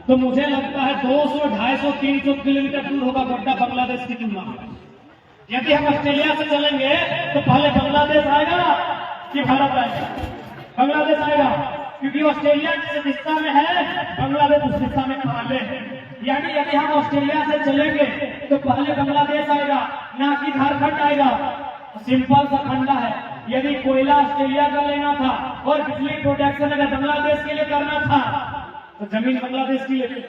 तो मुझे लगता है 200, 250, 300 किलोमीटर दूर होगा गोड्डा बांग्लादेश की तुलना में। यदि हम ऑस्ट्रेलिया से चलेंगे तो पहले बांग्लादेश आएगा कि भारत आएगा? बांग्लादेश आएगा, क्योंकि ऑस्ट्रेलिया जिस दिशा में है बांग्लादेश उस दिशा में पहले है। यानी यदि हम ऑस्ट्रेलिया से चलेंगे तो पहले बांग्लादेश आएगा, ना कि झारखंड आएगा। सिंपल सा फंडा है, यदि कोयला ऑस्ट्रेलिया का लेना था और बिजली प्रोडक्शन अगर बांग्लादेश के लिए करना था तो जमीन बांग्लादेश की लेते।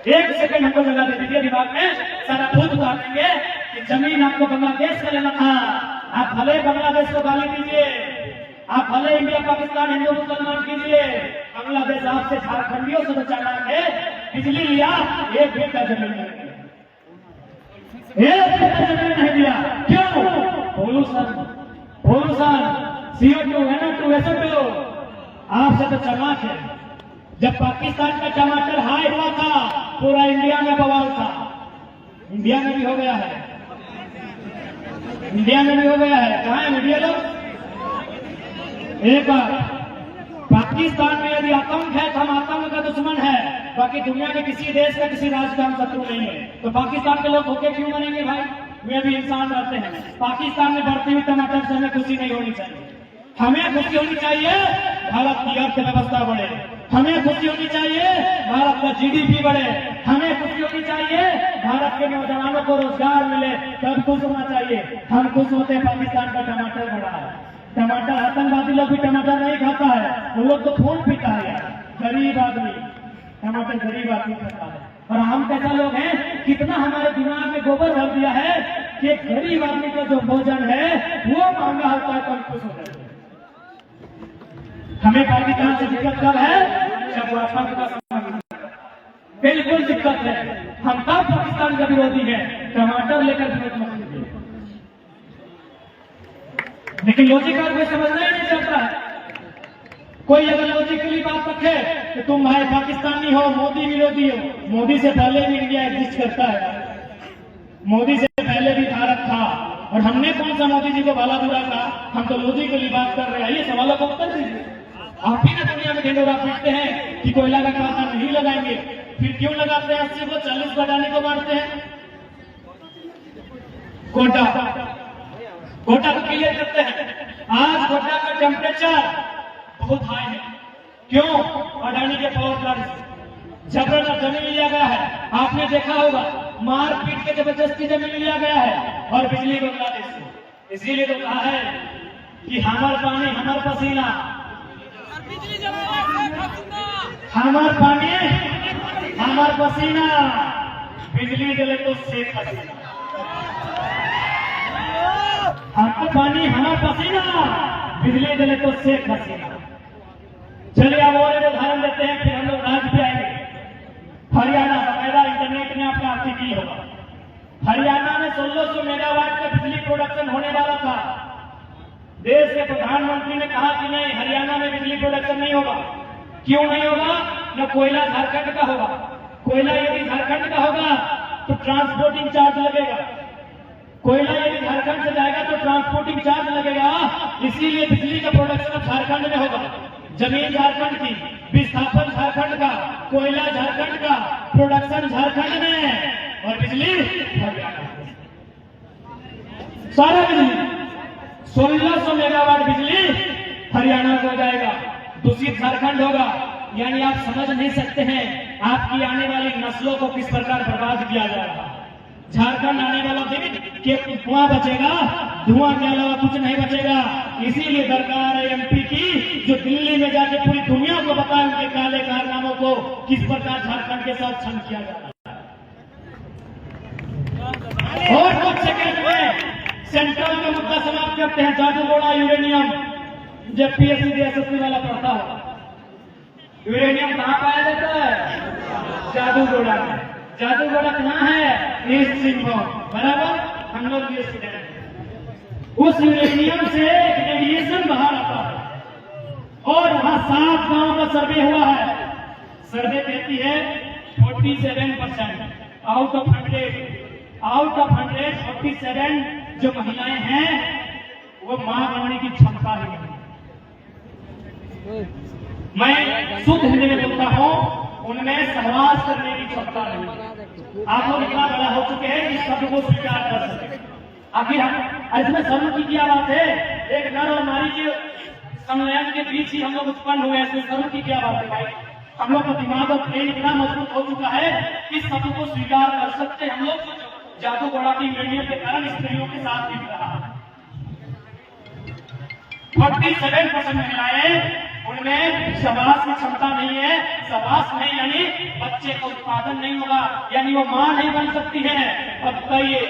एक सेकंड हमको लगा दे दीजिए दिमाग में, सारा भूत उतार देंगे कि जमीन आपको बांग्लादेश का लेना था। आप भले बांग्लादेश को गाली दीजिए, आप भले इंडिया पाकिस्तान हिंदू मुसलमान कीजिए, बांग्लादेश आपसे झारखंडियों से बचाना है। बिजली लिया, एक बेटा जमीन नहीं दिया, एक बेटा जमीन नहीं दिया। क्यों? पोल्यूशन, CO2, NO2, SO2 आपसे तो चमाक है। जब पाकिस्तान का टमाटर हाई हुआ था पूरा इंडिया में बवाल था। इंडिया में भी हो गया है, इंडिया में भी हो गया है। कहां है मीडिया लोग? एक बार पाकिस्तान में यदि आतंक है तो हम आतंक का दुश्मन है, बाकी दुनिया के किसी देश का किसी राज्य का हम शत्रु नहीं है। तो पाकिस्तान के लोग होके क्यों मनेंगे भाई? वे भी इंसान रहते हैं। पाकिस्तान में बढ़ती हुई टमाटर से हमें खुशी नहीं होनी चाहिए। हमें खुशी होनी चाहिए भारत की अर्थव्यवस्था बढ़े, हमें खुशी होनी चाहिए भारत का GDP बढ़े, हमें खुशी होनी चाहिए भारत के नौजवानों को रोजगार मिले, तब खुश होना चाहिए। हम खुश होते हैं पाकिस्तान का टमाटर बढ़ा है। टमाटर आतंकवादी लोग भी टमाटर नहीं खाता है, वो लोग तो खून पीता है यार। गरीब आदमी टमाटर गरीब आदमी खाता है, और हम कैसा लोग हैं, कितना हमारे दिमाग में गोबर भर दिया है कि गरीब आदमी का जो भोजन है वो महंगा होता है तो हम खुश हो जाते हैं। हमें पाकिस्तान से दिक्कत कब है? जब वो आतंक का सामना, बिल्कुल दिक्कत है। हम तब पाकिस्तान का विरोधी है, टमाटर लेकर विरोध मत कीजिए। लेकिन लॉजिकल कोई समझना ही नहीं चाहता है। कोई अगर लॉजिकली बात रखे तो तुम भाई पाकिस्तानी हो, मोदी विरोधी हो। मोदी से पहले भी इंडिया एग्जिस्ट करता है, मोदी से पहले भी भारत था, और हमने कौन सा मोदी जी को भला बुरा कहा? हम तो लॉजिकली बात कर रहे हैं। ये सवालों का उत्तर दीजिए। आप ही ना दुनिया में ढिंडोरा पीटते हैं कि कोयला का खाता नहीं लगाएंगे, फिर क्यों लगाते हैं? 80 को 40 बढ़ाने को मारते हैं। कोटा को क्लियर करते हैं। आज कोटा का टेम्परेचर बहुत हाई है। क्यों? अडानी के पावर प्लांट से जबरदस्त जमीन लिया गया है। आपने देखा होगा, मारपीट के जबरदस्ती जमीन लिया गया है, और बिजली बांग्लादेश से। इसीलिए तो कहा है कि हमार पानी हमार पसीना, हमार पानी हमार पसीना, बिजली जले तो शेख हसीना। हमार पानी हमार पसीना, बिजली जले तो शेख हसीना। चलिए अब और एक उदाहरण देते हैं, फिर हम लोग राज्य पे आएंगे। हरियाणा बकायदा इंटरनेट में आपका आर्टिकल होगा। हरियाणा में 1600 मेगावाट का बिजली प्रोडक्शन होने वाला था। देश के प्रधानमंत्री ने कहा कि नहीं, हरियाणा में बिजली प्रोडक्शन नहीं होगा। क्यों नहीं होगा? न कोयला झारखंड का होगा। कोयला यदि झारखंड का होगा तो ट्रांसपोर्टिंग चार्ज लगेगा। कोयला यदि झारखंड से जाएगा तो ट्रांसपोर्टिंग चार्ज लगेगा। इसीलिए बिजली का प्रोडक्शन झारखंड में होगा। जमीन झारखंड की, विस्थापन झारखंड का, कोयला झारखंड का, प्रोडक्शन झारखंड में, और बिजली हरियाणा। सारा बिजली 1600 मेगावाट बिजली हरियाणा को जाएगा, दूषित झारखंड होगा। यानी आप समझ नहीं सकते हैं आपकी आने वाली नस्लों को किस प्रकार बर्बाद किया जा रहा है। झारखंड आने वाला दिन के धुआं बचेगा, धुआं के अलावा कुछ नहीं बचेगा। इसीलिए दरकार है MP की, जो दिल्ली में जाके पूरी दुनिया को बताए उनके काले कारनामों को, किस प्रकार झारखंड के साथ छल किया जा रहा है। और कुछ सेकंड में सेंट्रल का मुद्दा समाप्त करते हैं। जादूगोड़ा यूरेनियम, जब PSC DSSC वाला पढ़ता हो, यूरेनियम कहां पाया जाता है? जादूगोड़ा में। जादूगोड़ा कहां है? ईस्ट सिंहभूम, बराबर। हम लोग ये स्टूडेंट हैं। उस यूरेनियम से रेडिएशन बाहर आता है, और वहां 7 गांव का सर्वे हुआ है। सर्वे कहती है 47% आउट ऑफ 100 आउट ऑफ 147 जो महिलाएं हैं वो मां बनने की क्षमता ही नहीं। मैं शुद्ध हिंदी में बोलता हूं, उनमें सहवास करने की क्षमता नहीं। आप लोग इतना बड़ा हो चुके हैं इस शब्द को स्वीकार कर सके। आखिर हम इसमें शर्म की क्या बात है? एक नर और नारी के संलयन के बीच ही हम लोग उत्पन्न हुए, इसमें शर्म की क्या बात है भाई? हम लोग का दिमाग और ब्रेन इतना मजबूत हो चुका है कि इस शब्द को स्वीकार कर सकते हैं। हम लोग जादू घोड़ा की यूनियन के कारण स्त्रियों के साथ भी रहा। 47% महिलाएं, उनमें सहवास की क्षमता नहीं है। सहवास नहीं यानी बच्चे का उत्पादन नहीं होगा, यानी वो मां नहीं बन सकती है। अब बताइए,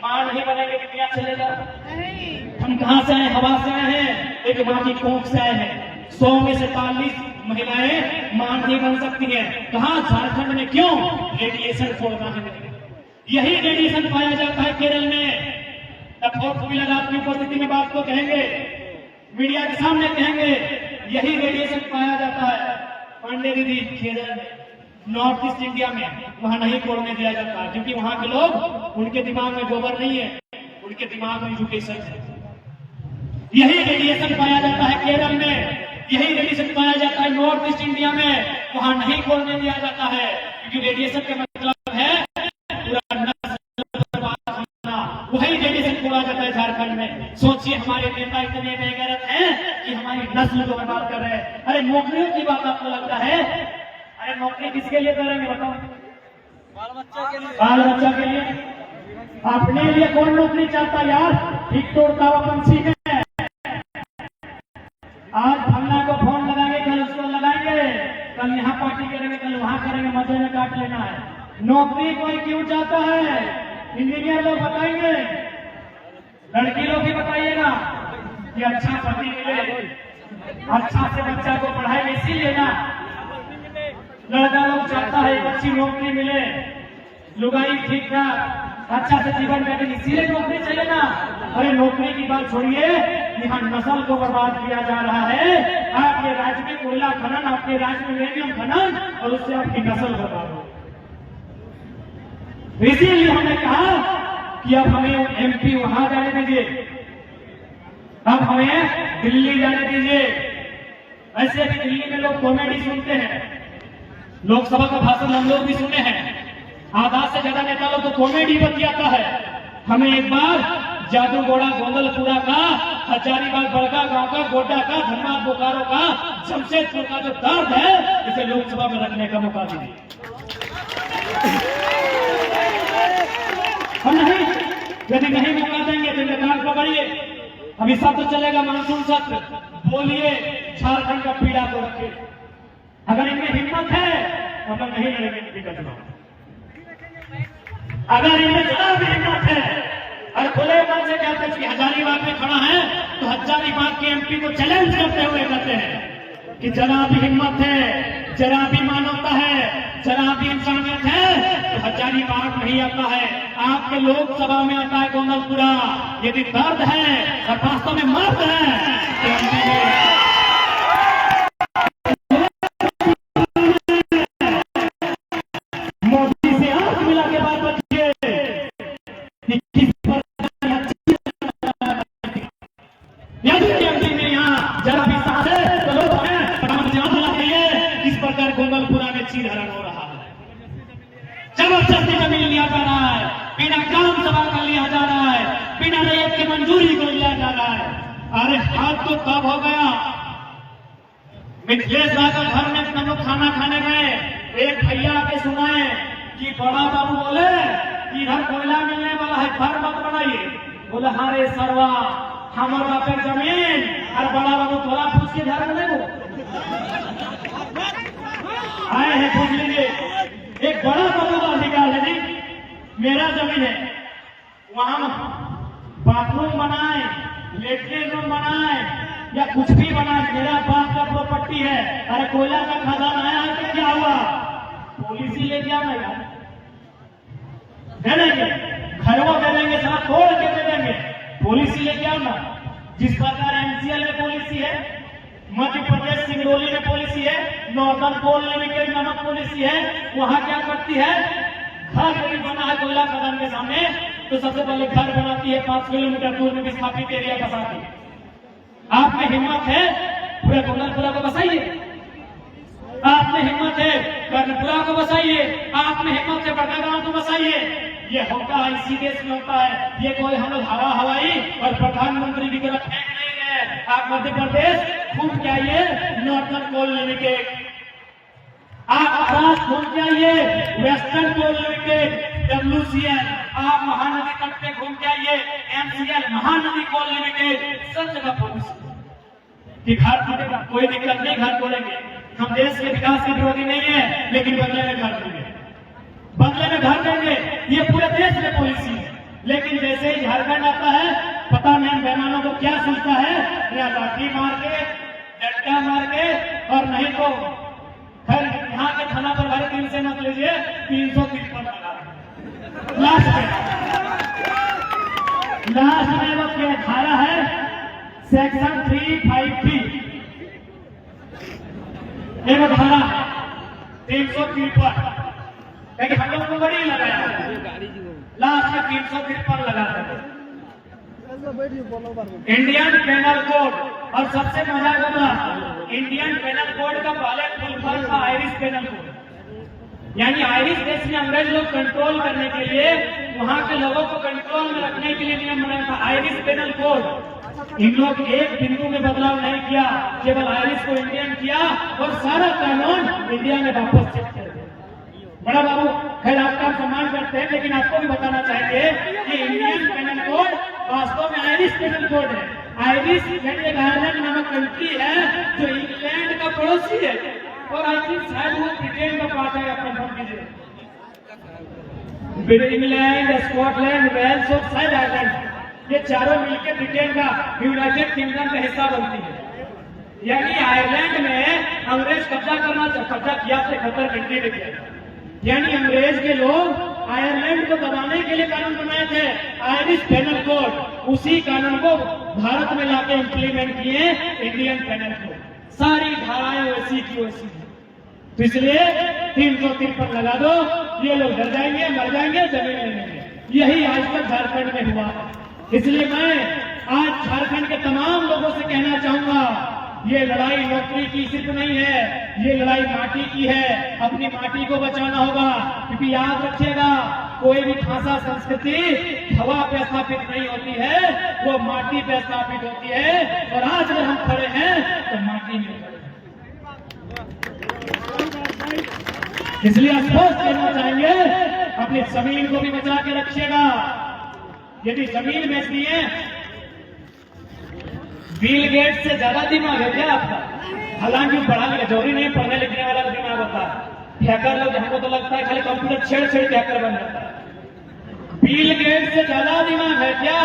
मां नहीं बनेंगे तो क्या चलेगा? हम कहां से आए? हवा से आए हैं, एक मां की कोख से आए हैं। 100 में से 40 महिलाएं मां नहीं बन सकती है। कहां? झारखंड में। क्यों? रेडिएशन छोड़ना है। यही रेडिएशन पाया जाता है केरल में। फोर्थ व्हीलर आपकी उपस्थिति में बात को कहेंगे, मीडिया के सामने कहेंगे, यही रेडिएशन पाया जाता है पांडे दीदी केरल में, नॉर्थ ईस्ट इंडिया में। वहां नहीं छोड़ने दिया जाता क्योंकि वहां के लोग, उनके दिमाग में गोबर नहीं है, उनके दिमाग में एजुकेशन है। यही रेडिएशन पाया जाता है केरल में, यही रेडिएशन पाया जाता है नॉर्थ ईस्ट इंडिया में। वहां नहीं छोड़ने दिया जाता है क्योंकि रेडिएशन का मतलब है पूरा नस्ल बर्बाद होना। वही रेडिएशन छोड़ा जाता है झारखंड में। सोचिए, हमारे नेता इतने बेगैरत हैं कि हमारी नस्ल को बर्बाद कर रहे हैं। अरे नौकरियों की बात आपको लगता है? अरे नौकरी किसके लिए करेंगे बताओ? बाल बच्चा के लिए। बाल बच्चा के लिए। अपने लिए कौन नौकरी चाहता यार? ठीक तोड़ता हुआ पंछी है। आज फलना को फोन लगाएंगे, कल उसको लगाएंगे, कल यहाँ पार्टी करेंगे, कल वहां करेंगे, मजे में काट लेना है। नौकरी कोई क्यों चाहता है? इंजीनियर लोग बताएंगे, लड़की लोग भी बताइएगा कि अच्छा पति मिले, अच्छा से बच्चा को पढ़ाएंगे, इसीलिए ना लड़का लोग चाहता है अच्छी नौकरी मिले, लुगाई ठीक ठाक अच्छा से जीवन में, इसीलिए नौकरी चाहिए ना। अरे नौकरी की बात छोड़िए, यहाँ नस्ल को बर्बाद किया जा रहा है। आपके राज्य में कोयला खनन, आपके राज्य में यूरेनियम खनन, और उससे आपकी नस्ल बर्बाद हो। इसीलिए हमने कहा कि अब हमें एमपी वहां जाने दीजिए, अब हमें दिल्ली जाने दीजिए। ऐसे भी दिल्ली में लोग कॉमेडी सुनते हैं, लोकसभा का भाषण हम लोग भी सुने हैं। आधा से ज्यादा नेता लोग तो कॉमेडी बतियाता है। हमें एक बार जादू घोड़ा गोंदलपुरा का, हजारीबाग बड़का गांव का, गोड्डा का, धनबाद बोकारो का, जमशेदपुर का जो दर्द है, इसे लोकसभा में रखने का मौका दीजिए। हम नहीं, यदि नहीं मौका देंगे तो इनका कान पकड़िए। अभी सत्र चलेगा, मानसून सत्र, बोलिए झारखंड का पीड़ा को रखे। अगर इनमें हिम्मत है तो हम नहीं लड़ेंगे एमपी का चुनाव। अगर इनमें जरा भी हिम्मत है, और खुले मन से कहते हैं कि हजारीबाग में खड़ा है तो हजारीबाग के एमपी को चैलेंज करते हुए कहते हैं कि जरा भी हिम्मत है, जरा भी मानवता है, जरा भी इंसानियत है तो हजारीबाग नहीं आता है, आपके लोकसभा में आता है गोंदलपुरा। यदि दर्द है और वास्तव में मर्द है तो एमपी में मोदी से आंख मिला के बात बचिए कि किस एमपी में यहाँ जरा भी साथ है तो लोग हैं इस प्रकार गोंदलपुरा में चीरहरण हो रहा है। जबरदस्ती जमीन लिया जा रहा है, बिना काम सभा का लिया जा रहा है, बिना रैयत की मंजूरी को लिया जा रहा है। अरे हाथ तो तब हो गया, मिथिलेश यादव घर में हम लोग खाना खाने गए, एक भैया आके सुनाए कि बड़ा बाबू बोले कि इधर कोयला मिलने वाला है, घर मत बनाइए। बोले हाँ रे सरवा, हमारे बापे जमीन और बड़ा बाबू थोड़ा पूछ के घर बने आए हैं, पूछ लीजिए। एक बड़ा बाबू का अधिकार है जी, मेरा जमीन है, वहां बाथरूम बनाए, लेटरिन रूम बनाए या कुछ भी बनाए, मेरा बाप का प्रॉपर्टी है। अरे कोयला का खदान आया है तो क्या हुआ? पॉलिसी लेके आना यार, दे देंगे, घरवा दे देंगे, सारा तोड़ के दे देंगे, पॉलिसी लेके आना। जिस प्रकार एमसीएल में पॉलिसी है, मध्य प्रदेश सिंगरौली में पॉलिसी है, नॉर्दर्न कोल लिमिटेड नामक पॉलिसी है, वहां क्या करती है, घर यदि बना है कोयला खदान में के सामने, तो सबसे पहले घर बनाती है, 5 किलोमीटर दूर में विस्थापित एरिया बसाती है। आप में हिम्मत है पूरे गोरखपुरा को बसाइए, आप में हिम्मत है कर्णपुरा को बसाइए, आप में हिम्मत है बड़कागांव को बसाइए। ये होता है, इसी देश में होता है। ये कोई हम लोग हवाई और प्रधानमंत्री की तरफ फेंक नहीं है। आप मध्य प्रदेश घूम के आइए, नॉर्थन कोल लिमिटेड, आप महाराष्ट्र घूम के आइए, वेस्टर्न कोल लिमिटेड, WCL, आप महानदी तट पे घूम के आइए, MCL, महानदी कोल लिमिटेड, सब जगह पॉलिसी कि घर खोलेगा, कोई दिक्कत नहीं, घर खोलेंगे। हम देश के विकास के विरोधी नहीं है, लेकिन बदले में घर देंगे, बदले में घर देंगे, ये पूरे देश में पॉलिसी है। लेकिन जैसे ही झारखंड आता है, पता नहीं बेमानों को क्या सोचता है, या लाठी मार के, डंडा मार के, और नहीं तो खैर यहाँ के थाना पर भाई 3 से मत लीजिए, 353 लगा लास्ट में वो क्या धारा है, सेक्शन 353 एक धारा 353, लेकिन हम लोग को बड़ी लगाया, लास्ट में 353 लगाते हैं। इंडियन पेनल कोड, और सबसे मजा होगा इंडियन पेनल कोड का पहले फुल फॉर्म था आयरिश पेनल कोड, यानी आयरिश देश में अंग्रेज लोग कंट्रोल करने के लिए, वहां के लोगों को कंट्रोल में रखने के लिए नियम बनाया था आयरिश पेनल कोड। इन लोग एक बिंदु में बदलाव नहीं किया, केवल आयरिश को इंडियन किया और सारा कानून इंडिया में वापस शिफ्ट कर दिया। बड़ा बाबू खैर आपका सम्मान करते हैं, लेकिन आपको भी बताना चाहेंगे कि इंडियन पेनल कोड वास्तव में आयरिश पेनल कोड है। आयरिश एक आयरलैंड नामक कंट्री है जो इंग्लैंड का पड़ोसी है, और आई थिंक शायद वो ब्रिटेन का पार्ट है। अपना नाम कीजिए, इंग्लैंड, स्कॉटलैंड, वेल्स और शायद आयरलैंड, ये चारों मिलकर ब्रिटेन का यूनाइटेड किंगडम का हिस्सा बनती है। यानी आयरलैंड में अंग्रेज कब्जा किया से खतर कंट्री में किया, यानी अंग्रेज के लोग आयरलैंड को दबाने के लिए कानून बनाए थे आयरिश पेनल कोड, उसी कानून को भारत में लाके इंप्लीमेंट किए इंडियन पेनल कोड। सारी धाराएं वैसी की वैसी, तो इसलिए 353 लगा दो, ये लोग डर जाएंगे, मर जाएंगे, जमीन नहीं लेंगे। यही आज तक झारखंड में हुआ। इसलिए मैं आज झारखंड के तमाम लोगों से कहना चाहूंगा, ये लड़ाई नौकरी की सिर्फ नहीं है, ये लड़ाई माटी की है। अपनी माटी को बचाना होगा, क्योंकि याद रखिएगा कोई भी भाषा संस्कृति हवा पे स्थापित नहीं होती है, वो माटी पे स्थापित होती है। और आज अगर हम खड़े हैं तो माटी में खड़े हैं। इसलिए स्पष्ट कहना चाहेंगे, अपनी जमीन को भी बचा के रखिएगा। यदि जमीन बेच दिए, बिल गेट्स से ज्यादा दिमाग है क्या आपका? हालांकि पढ़ा लिखा जरूरी नहीं, पढ़ने लिखने वाला दिमाग होता है। हैकर लोग, हमको तो लगता है खाली कंप्यूटर छेड़ के हैकर बन जाता है। बिल गेट्स से ज्यादा दिमाग है क्या?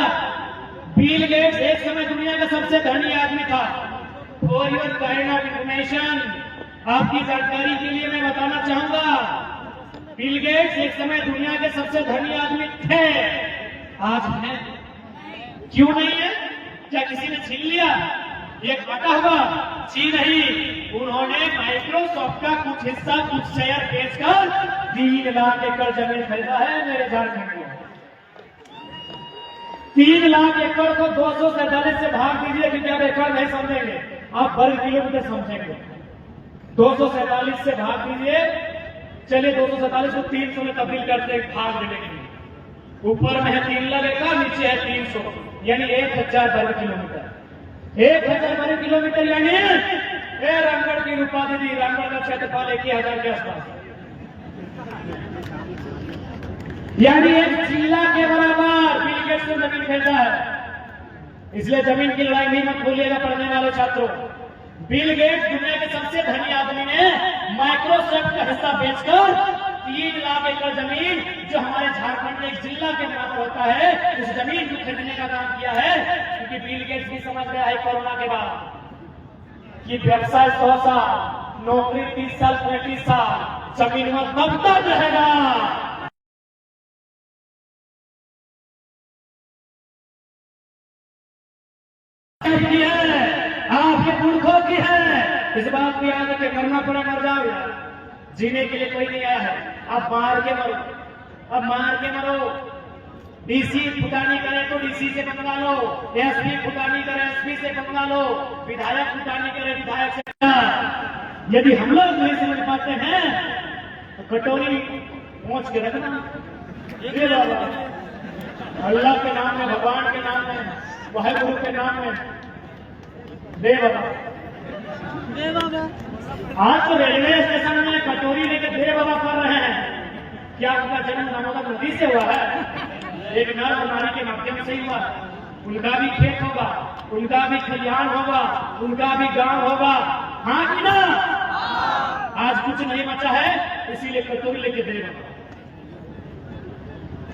बिल गेट्स एक समय दुनिया का सबसे धनी आदमी था। For your kind of information, आपकी जानकारी के लिए मैं बताना चाहूंगा, बिल गेट्स एक समय दुनिया के सबसे धनी आदमी थे, आज है। क्यों नहीं है? क्या किसी ने छीन लिया? एक बटा हुआ जी नहीं, उन्होंने माइक्रोसॉफ्ट का कुछ हिस्सा, कुछ शेयर बेचकर 3 लाख एकड़ जमीन खरीदा है मेरे झारखंड में। 3 लाख एकड़ को 247 से भाग दीजिए, क्योंकि आप एकड़ नहीं समझेंगे, आप वर्ग किलोमीटर समझेंगे। 247 से भाग दीजिए, चलिए 247 को 300 में तब्दील करते भाग देने के लिए। ऊपर में है 3 लाख एकड़, नीचे है 300, यानी 1000 वर्ग किलोमीटर। 1000 वर्ग किलोमीटर यानी रामगढ़ की रूपा दीदी, रामगढ़ का क्षेत्रफल 1000 के आसपास, यानी 1 जिला के बराबर बिल गेट्स ने जमीन खरीदा है। इसलिए जमीन की लड़ाई नहीं मत भूलिएगा पढ़ने वाले छात्रों। बिल गेट्स दुनिया के सबसे धनी आदमी ने माइक्रोसॉफ्ट का हिस्सा बेचकर 3 लाख एकड़ जमीन, जो हमारे झारखंड में एक जिला के नाम होता है, उस जमीन को खरीदने का काम किया है। क्योंकि बिल गेट्स भी समझ गया है कोरोना के बाद कि व्यवसाय 100 साल, नौकरी 30 साल, 35 साल, जमीन में कब तक रहेगा। आपके मूर्खों की है, इस बात को याद रखे, मरना पड़ा मर जाओ यार, जीने के लिए कोई नहीं आया है। अब मार के मरो, अब मार के मरो, डीसी फुटानी करे तो डीसी से बदला लो, एसपी फुटानी करे एसपी से बदला लो, विधायक फुटानी करे विधायक से। यदि हम लोग नहीं समझ पाते हैं तो कटोरी पहुंच के रखना। ये अल्लाह के नाम में, भगवान के नाम में, वाहेगुरु के नाम में दे बाबा। आज तो रेलवे स्टेशन में कटोरी लेकर दे बाबा कर रहे हैं। क्या उनका जन्म दामोदर नदी से हुआ है? एक नर नारी के माध्यम से ही हुआ। उनका भी खेत होगा, उनका भी खलिहान होगा, उनका भी गांव होगा, हाँ कि ना? आज कुछ नहीं बचा है, इसीलिए कटोरी लेके दे बाबा।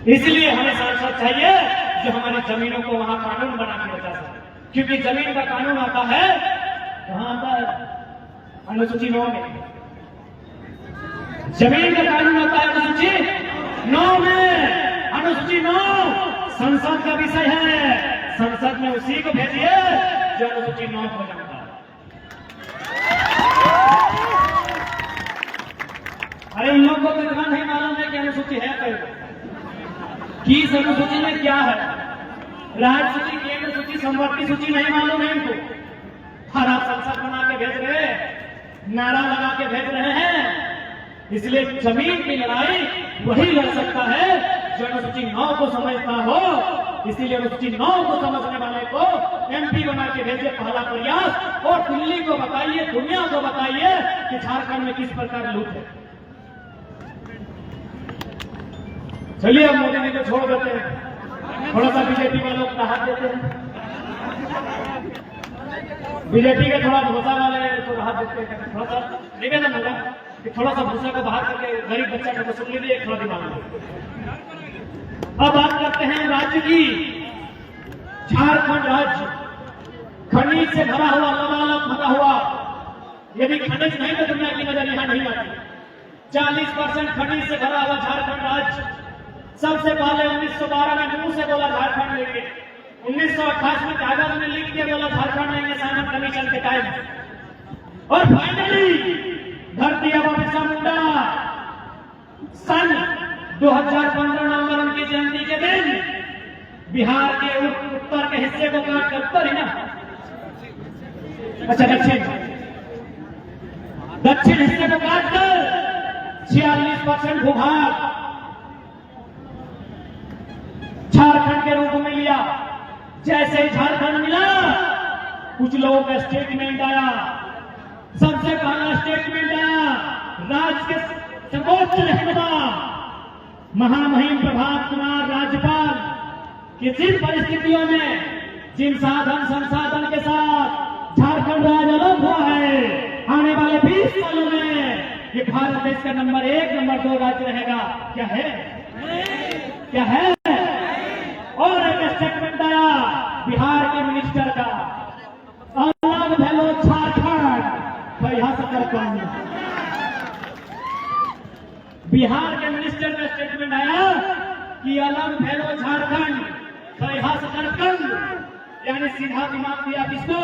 इसलिए हमें सांसद चाहिए जो हमारी जमीनों को वहां कानून बना के बचा सके, क्योंकि जमीन का कानून आता है कहां आता है? अनुसूची 9 में। जमीन का कानून आता है अनुसूची 9 में। अनुसूची 9 संसद का विषय है। संसद में उसी को भेजिए जो अनुसूची 9 को जानता है। अरे इन लोगों को इतना नहीं मालूम है कि अनुसूची है क्या, किस अनुसूची में क्या है। राज्य सूची, केंद्र सूची, संवर्ती सूची नहीं मालूम है इनको। हर आप संसद बना के भेज रहे, नारा लगा के भेज रहे हैं। इसलिए जमीन की लड़ाई वही लड़ सकता है जो अनुसूची 9 को समझता हो। इसीलिए अनुसूची 9 को समझने वाले को एमपी बना के भेजे पहला प्रयास। और दिल्ली को बताइए, दुनिया को बताइए कि झारखंड में किस प्रकार लूट है। चलिए अब मोदी जी को छोड़ देते हैं, थोड़ा सा बीजेपी वालों को राहत देते हैं। बीजेपी के थोड़ा भूसा वाले को राहत देते हैं। थोड़ा सा निवेदन होगा कि थोड़ा सा भूसा को बाहर करके गरीब बच्चा को सुन लीजिए, थोड़ा दिमाग में। अब बात करते हैं राज्य की। झारखंड राज्य खनिज से भरा हुआ, लबालब भरा हुआ। यदि खनिज नहीं तो दुनिया की नजर यहां नहीं आती। 40% खनिज से भरा हुआ झारखंड राज्य। सबसे पहले 1912 में मुंह से बोला झारखंड लेंगे, 1928 में कागज में लिख के बोला झारखंड लेंगे साइमन कमीशन के टाइम। और फाइनली धरती आबा बिरसा मुंडा सन 2015 नवंबर उनकी जयंती के दिन बिहार के उत्तर के हिस्से को काट कर, उत्तर ही ना, अच्छा दक्षिण हिस्से को काट कर 46% भूभाग झारखंड के रूप में लिया। जैसे ही झारखंड मिला, कुछ लोगों का स्टेटमेंट आया। सबसे पहला स्टेटमेंट आया राज्य के सर्वोच्च रहनुमा महामहिम प्रभात कुमार राज्यपाल कि जिन परिस्थितियों में, जिन साधन संसाधन के साथ झारखंड राज्य अलग हुआ है, आने वाले 20 सालों में ये भारत देश का नंबर 1, नंबर 2 राज्य रहेगा। क्या है? क्या है? और एक स्टेटमेंट आया बिहार के मिनिस्टर का, अलग भैलो झारखंड बिहार के मिनिस्टर का स्टेटमेंट आया कि अलग भैलो झारखंड यानी सीधा दिमाग दिया किसको?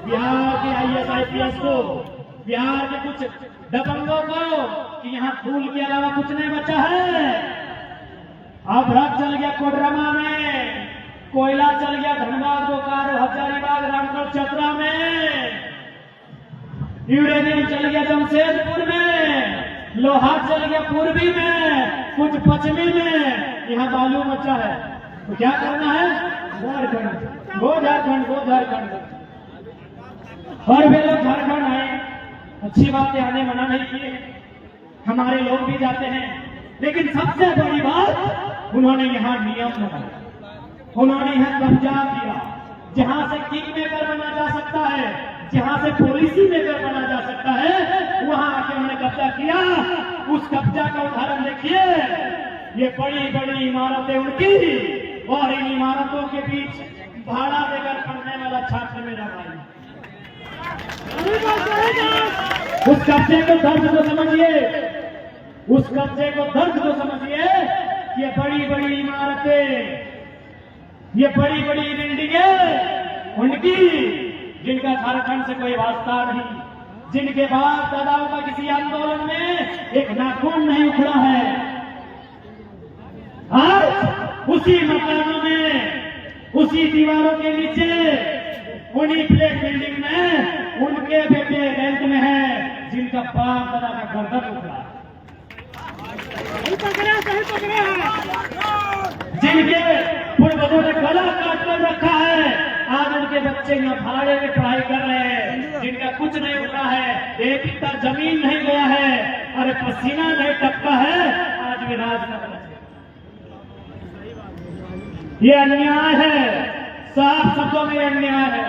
बिहार के IAS IPS को, बिहार के कुछ दबंगों को कि यहाँ फूल के अलावा कुछ नहीं बचा है। अब रात चल गया कोडरमा में, कोयला चल गया धनबाद, बोकारो, हजारीबाग, रामगढ़, चतरा में, यूरेनियम चल गया जमशेदपुर में, लोहा चल गया पूर्वी में, कुछ पश्चिमी में, यहाँ बालू मचा है। तो क्या करना है? झारखंड, वो झारखंड, वो झारखंड। और वे लोग झारखंड आए, अच्छी बात है, आने मना नहीं किए, हमारे लोग भी जाते हैं। लेकिन सबसे बड़ी बात, उन्होंने यहाँ नियम बनाया, उन्होंने यहाँ कब्जा किया। जहां से किंग मेकर बना जा सकता है, जहां से पॉलिसी मेकर बना जा सकता है, वहां आके उन्होंने कब्जा किया। उस कब्जा का उदाहरण देखिए, ये बड़ी बड़ी इमारतें उनकी, और इन इमारतों के बीच भाड़ा देकर पढ़ने वाला छात्र मेरा भाई। उस कब्जे को दर्द को समझिए, उस कब्जे को दर्द को समझिए। ये बड़ी बड़ी इमारतें, ये बड़ी बड़ी बिल्डिंगें उनकी, जिनका झारखंड से कोई वास्ता नहीं, जिनके बाप दादाओं का किसी आंदोलन में एक नाखून नहीं उखड़ा है। आज उसी मकानों में, उसी दीवारों के नीचे, उन्हीं फ्लैट बिल्डिंग में उनके बेटे रेंट में है, जिनका बाप दादा का गर्दन उखड़ा, जिनके पूर्वजों ने गला काट कर रखा है, आज उनके बच्चे यहाँ भाड़े में पढ़ाई कर रहे हैं, जिनका कुछ नहीं उठा है, एक इतना जमीन नहीं गया है, अरे पसीना नहीं टपका है, आज भी राज कर रहे हैं। ये अन्याय है, साफ शब्दों में अन्याय है।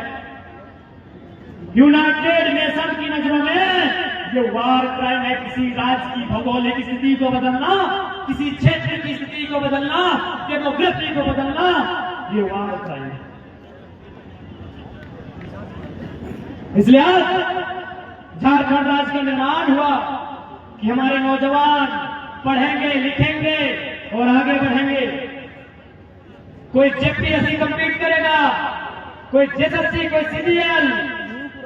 यूनाइटेड नेशन की नजरों में ये वार क्राइम है। किसी राज्य की भौगोलिक स्थिति को बदलना, किसी क्षेत्र की स्थिति को बदलना, डेमोग्राफी को बदलना, ये वार क्राइम है। इसलिए आज झारखंड राज्य का निर्माण हुआ कि हमारे नौजवान पढ़ेंगे, लिखेंगे और आगे बढ़ेंगे। कोई जेपीएससी कंप्लीट करेगा, कोई जेएसएससी, कोई सीजीएल,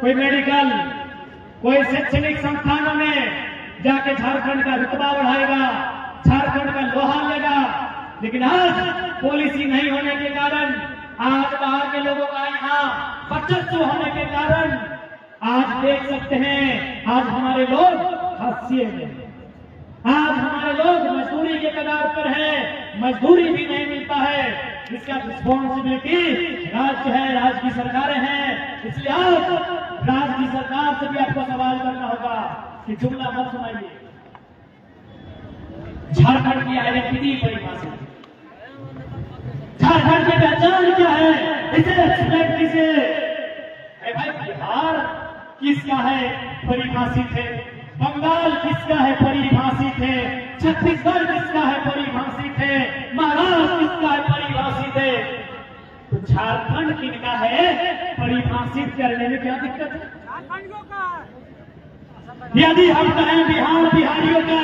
कोई मेडिकल, कोई शैक्षणिक संस्थानों में जाके झारखंड का रुतबा बढ़ाएगा, झारखंड का लोहा लेगा। लेकिन आज पॉलिसी नहीं होने के कारण, आज बाहर के लोगों का यहाँ वर्चस्व होने के कारण आज देख सकते हैं, आज हमारे लोग हाशिए में, आज हमारे लोग मजदूरी के कगार पर है, मजदूरी भी नहीं मिलता है। इसका रिस्पॉन्सिबिलिटी राज्य है, राज्य की सरकारें हैं। इसलिए आज राज्य की सरकार से भी आपको सवाल करना होगा कि जुमला मत सुनाइए। झारखंड की आइडेंटिटी परिभाषा, झारखंड की पहचान क्या है, इसे एक्सप्लेन कीजिए। भाई बिहार किसका है, परिभाषित है। बंगाल किसका है, परिभाषित है। छत्तीसगढ़ किसका है, परिभाषित है। महाराष्ट्र किसका है, परिभाषित है। तो झारखंड किनका है, परिभाषित करने में क्या दिक्कत है? यदि हम कहें बिहार बिहारियों का,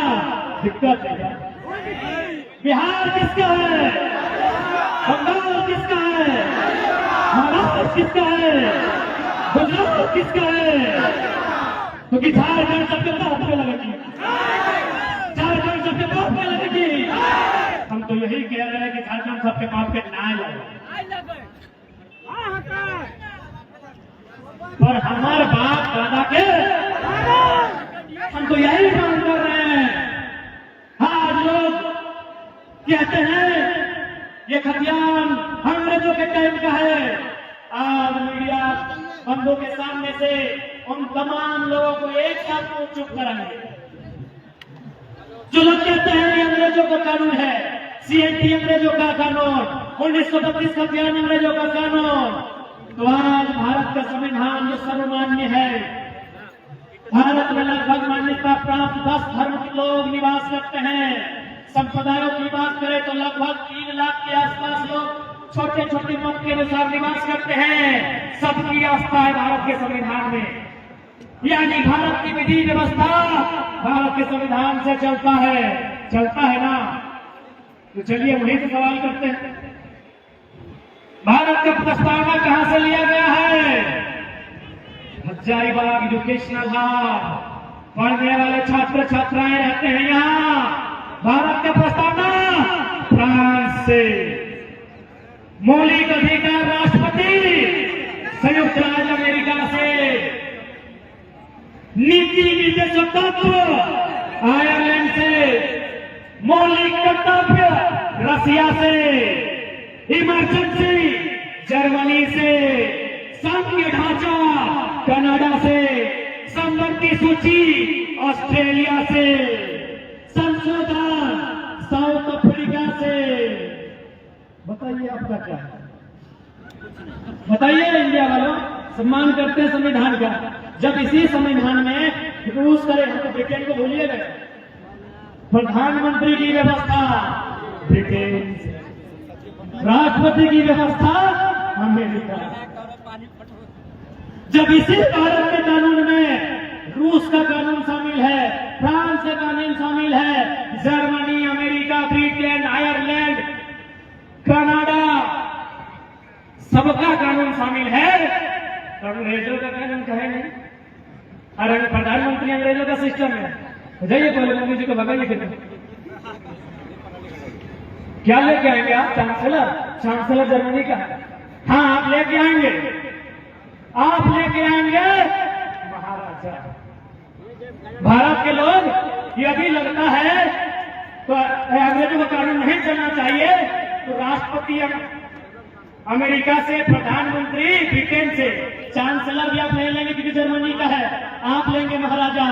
दिक्कत है। बिहार किसका है, बंगाल किसका है, महाराष्ट्र किसका है, गुजरात किसका है? तो कि झारखंड सबके बाप पे लगेगी, झारखंड सबके बाप पे लगेगी। हम तो यही कह रहे हैं कि झारखंड सबके बाप पे ना लगे, पर हमारे बाप दादा के हम तो यही मांग कर रहे हैं। आज लोग कहते हैं ये खतियान अंग्रेजों के टाइम का है। आज मीडिया बंदों के सामने से उन तमाम लोगों को एक साथ चुप कराएंगे जो लोग कहते हैं कि अंग्रेजों का कानून है, सीएनटी अंग्रेजों का कानून, 1932 का बयान अंग्रेजों का कानून। तो आज भारत का संविधान जो सर्वमान्य है, भारत में लगभग मान्यता प्राप्त 10 धर्म के लोग निवास करते हैं। संप्रदायों की बात करें तो लगभग 3 लाख के आसपास लोग छोटे छोटे मत के अनुसार निवास करते हैं। सबकी आस्था है भारत के संविधान में, यानी भारत की विधि व्यवस्था भारत के संविधान से चलता है ना। तो चलिए वही से सवाल करते हैं, भारत का प्रस्तावना कहां से लिया गया है? हजारीबाग एजुकेशनल हब, पढ़ने वाले छात्र छात्राएं रहते हैं यहाँ। भारत का प्रस्तावना फ्रांस से, मौलिक अधिकार राष्ट्रपति संयुक्त राज्य अमेरिका से, नीति निर्देशक तत्व आयरलैंड से, मौलिक कर्तव्य रसिया से, इमरजेंसी जर्मनी से, संघीय ढांचा कनाडा से, संपत्ति सूची ऑस्ट्रेलिया से, संशोधन साउथ अफ्रीका से। बताइए आपका क्या है? बताइए इंडिया वालों, सम्मान करते हैं संविधान का। जब इसी संविधान में रूस करे, हम तो ब्रिटेन को भूलिए गए। प्रधानमंत्री की व्यवस्था ब्रिटेन से, राष्ट्रपति की व्यवस्था अमेरिका। जब इसी भारत के कानून में रूस का कानून शामिल है, फ्रांस का कानून शामिल है, Germany, America, Britain, Ireland, Canada, सबका कानून शामिल है, तो अंग्रेजों का कानून कहेंगे। अरे प्रधानमंत्री अंग्रेजों का सिस्टम है, जाइए पहले मोदी जी को भगाइए। क्या लेके आएंगे आप? चांसलर? चांसलर जर्मनी का? हाँ, आप लेके आएंगे, आप लेके आएंगे महाराजा। भारत के लोग यदि लगता है तो अंग्रेजों का कानून नहीं चलना चाहिए, तो राष्ट्रपति अमेरिका से, प्रधानमंत्री ब्रिटेन से, चांसलर भी आप नहीं लेंगे क्योंकि जर्मनी का है, आप लेंगे महाराजा।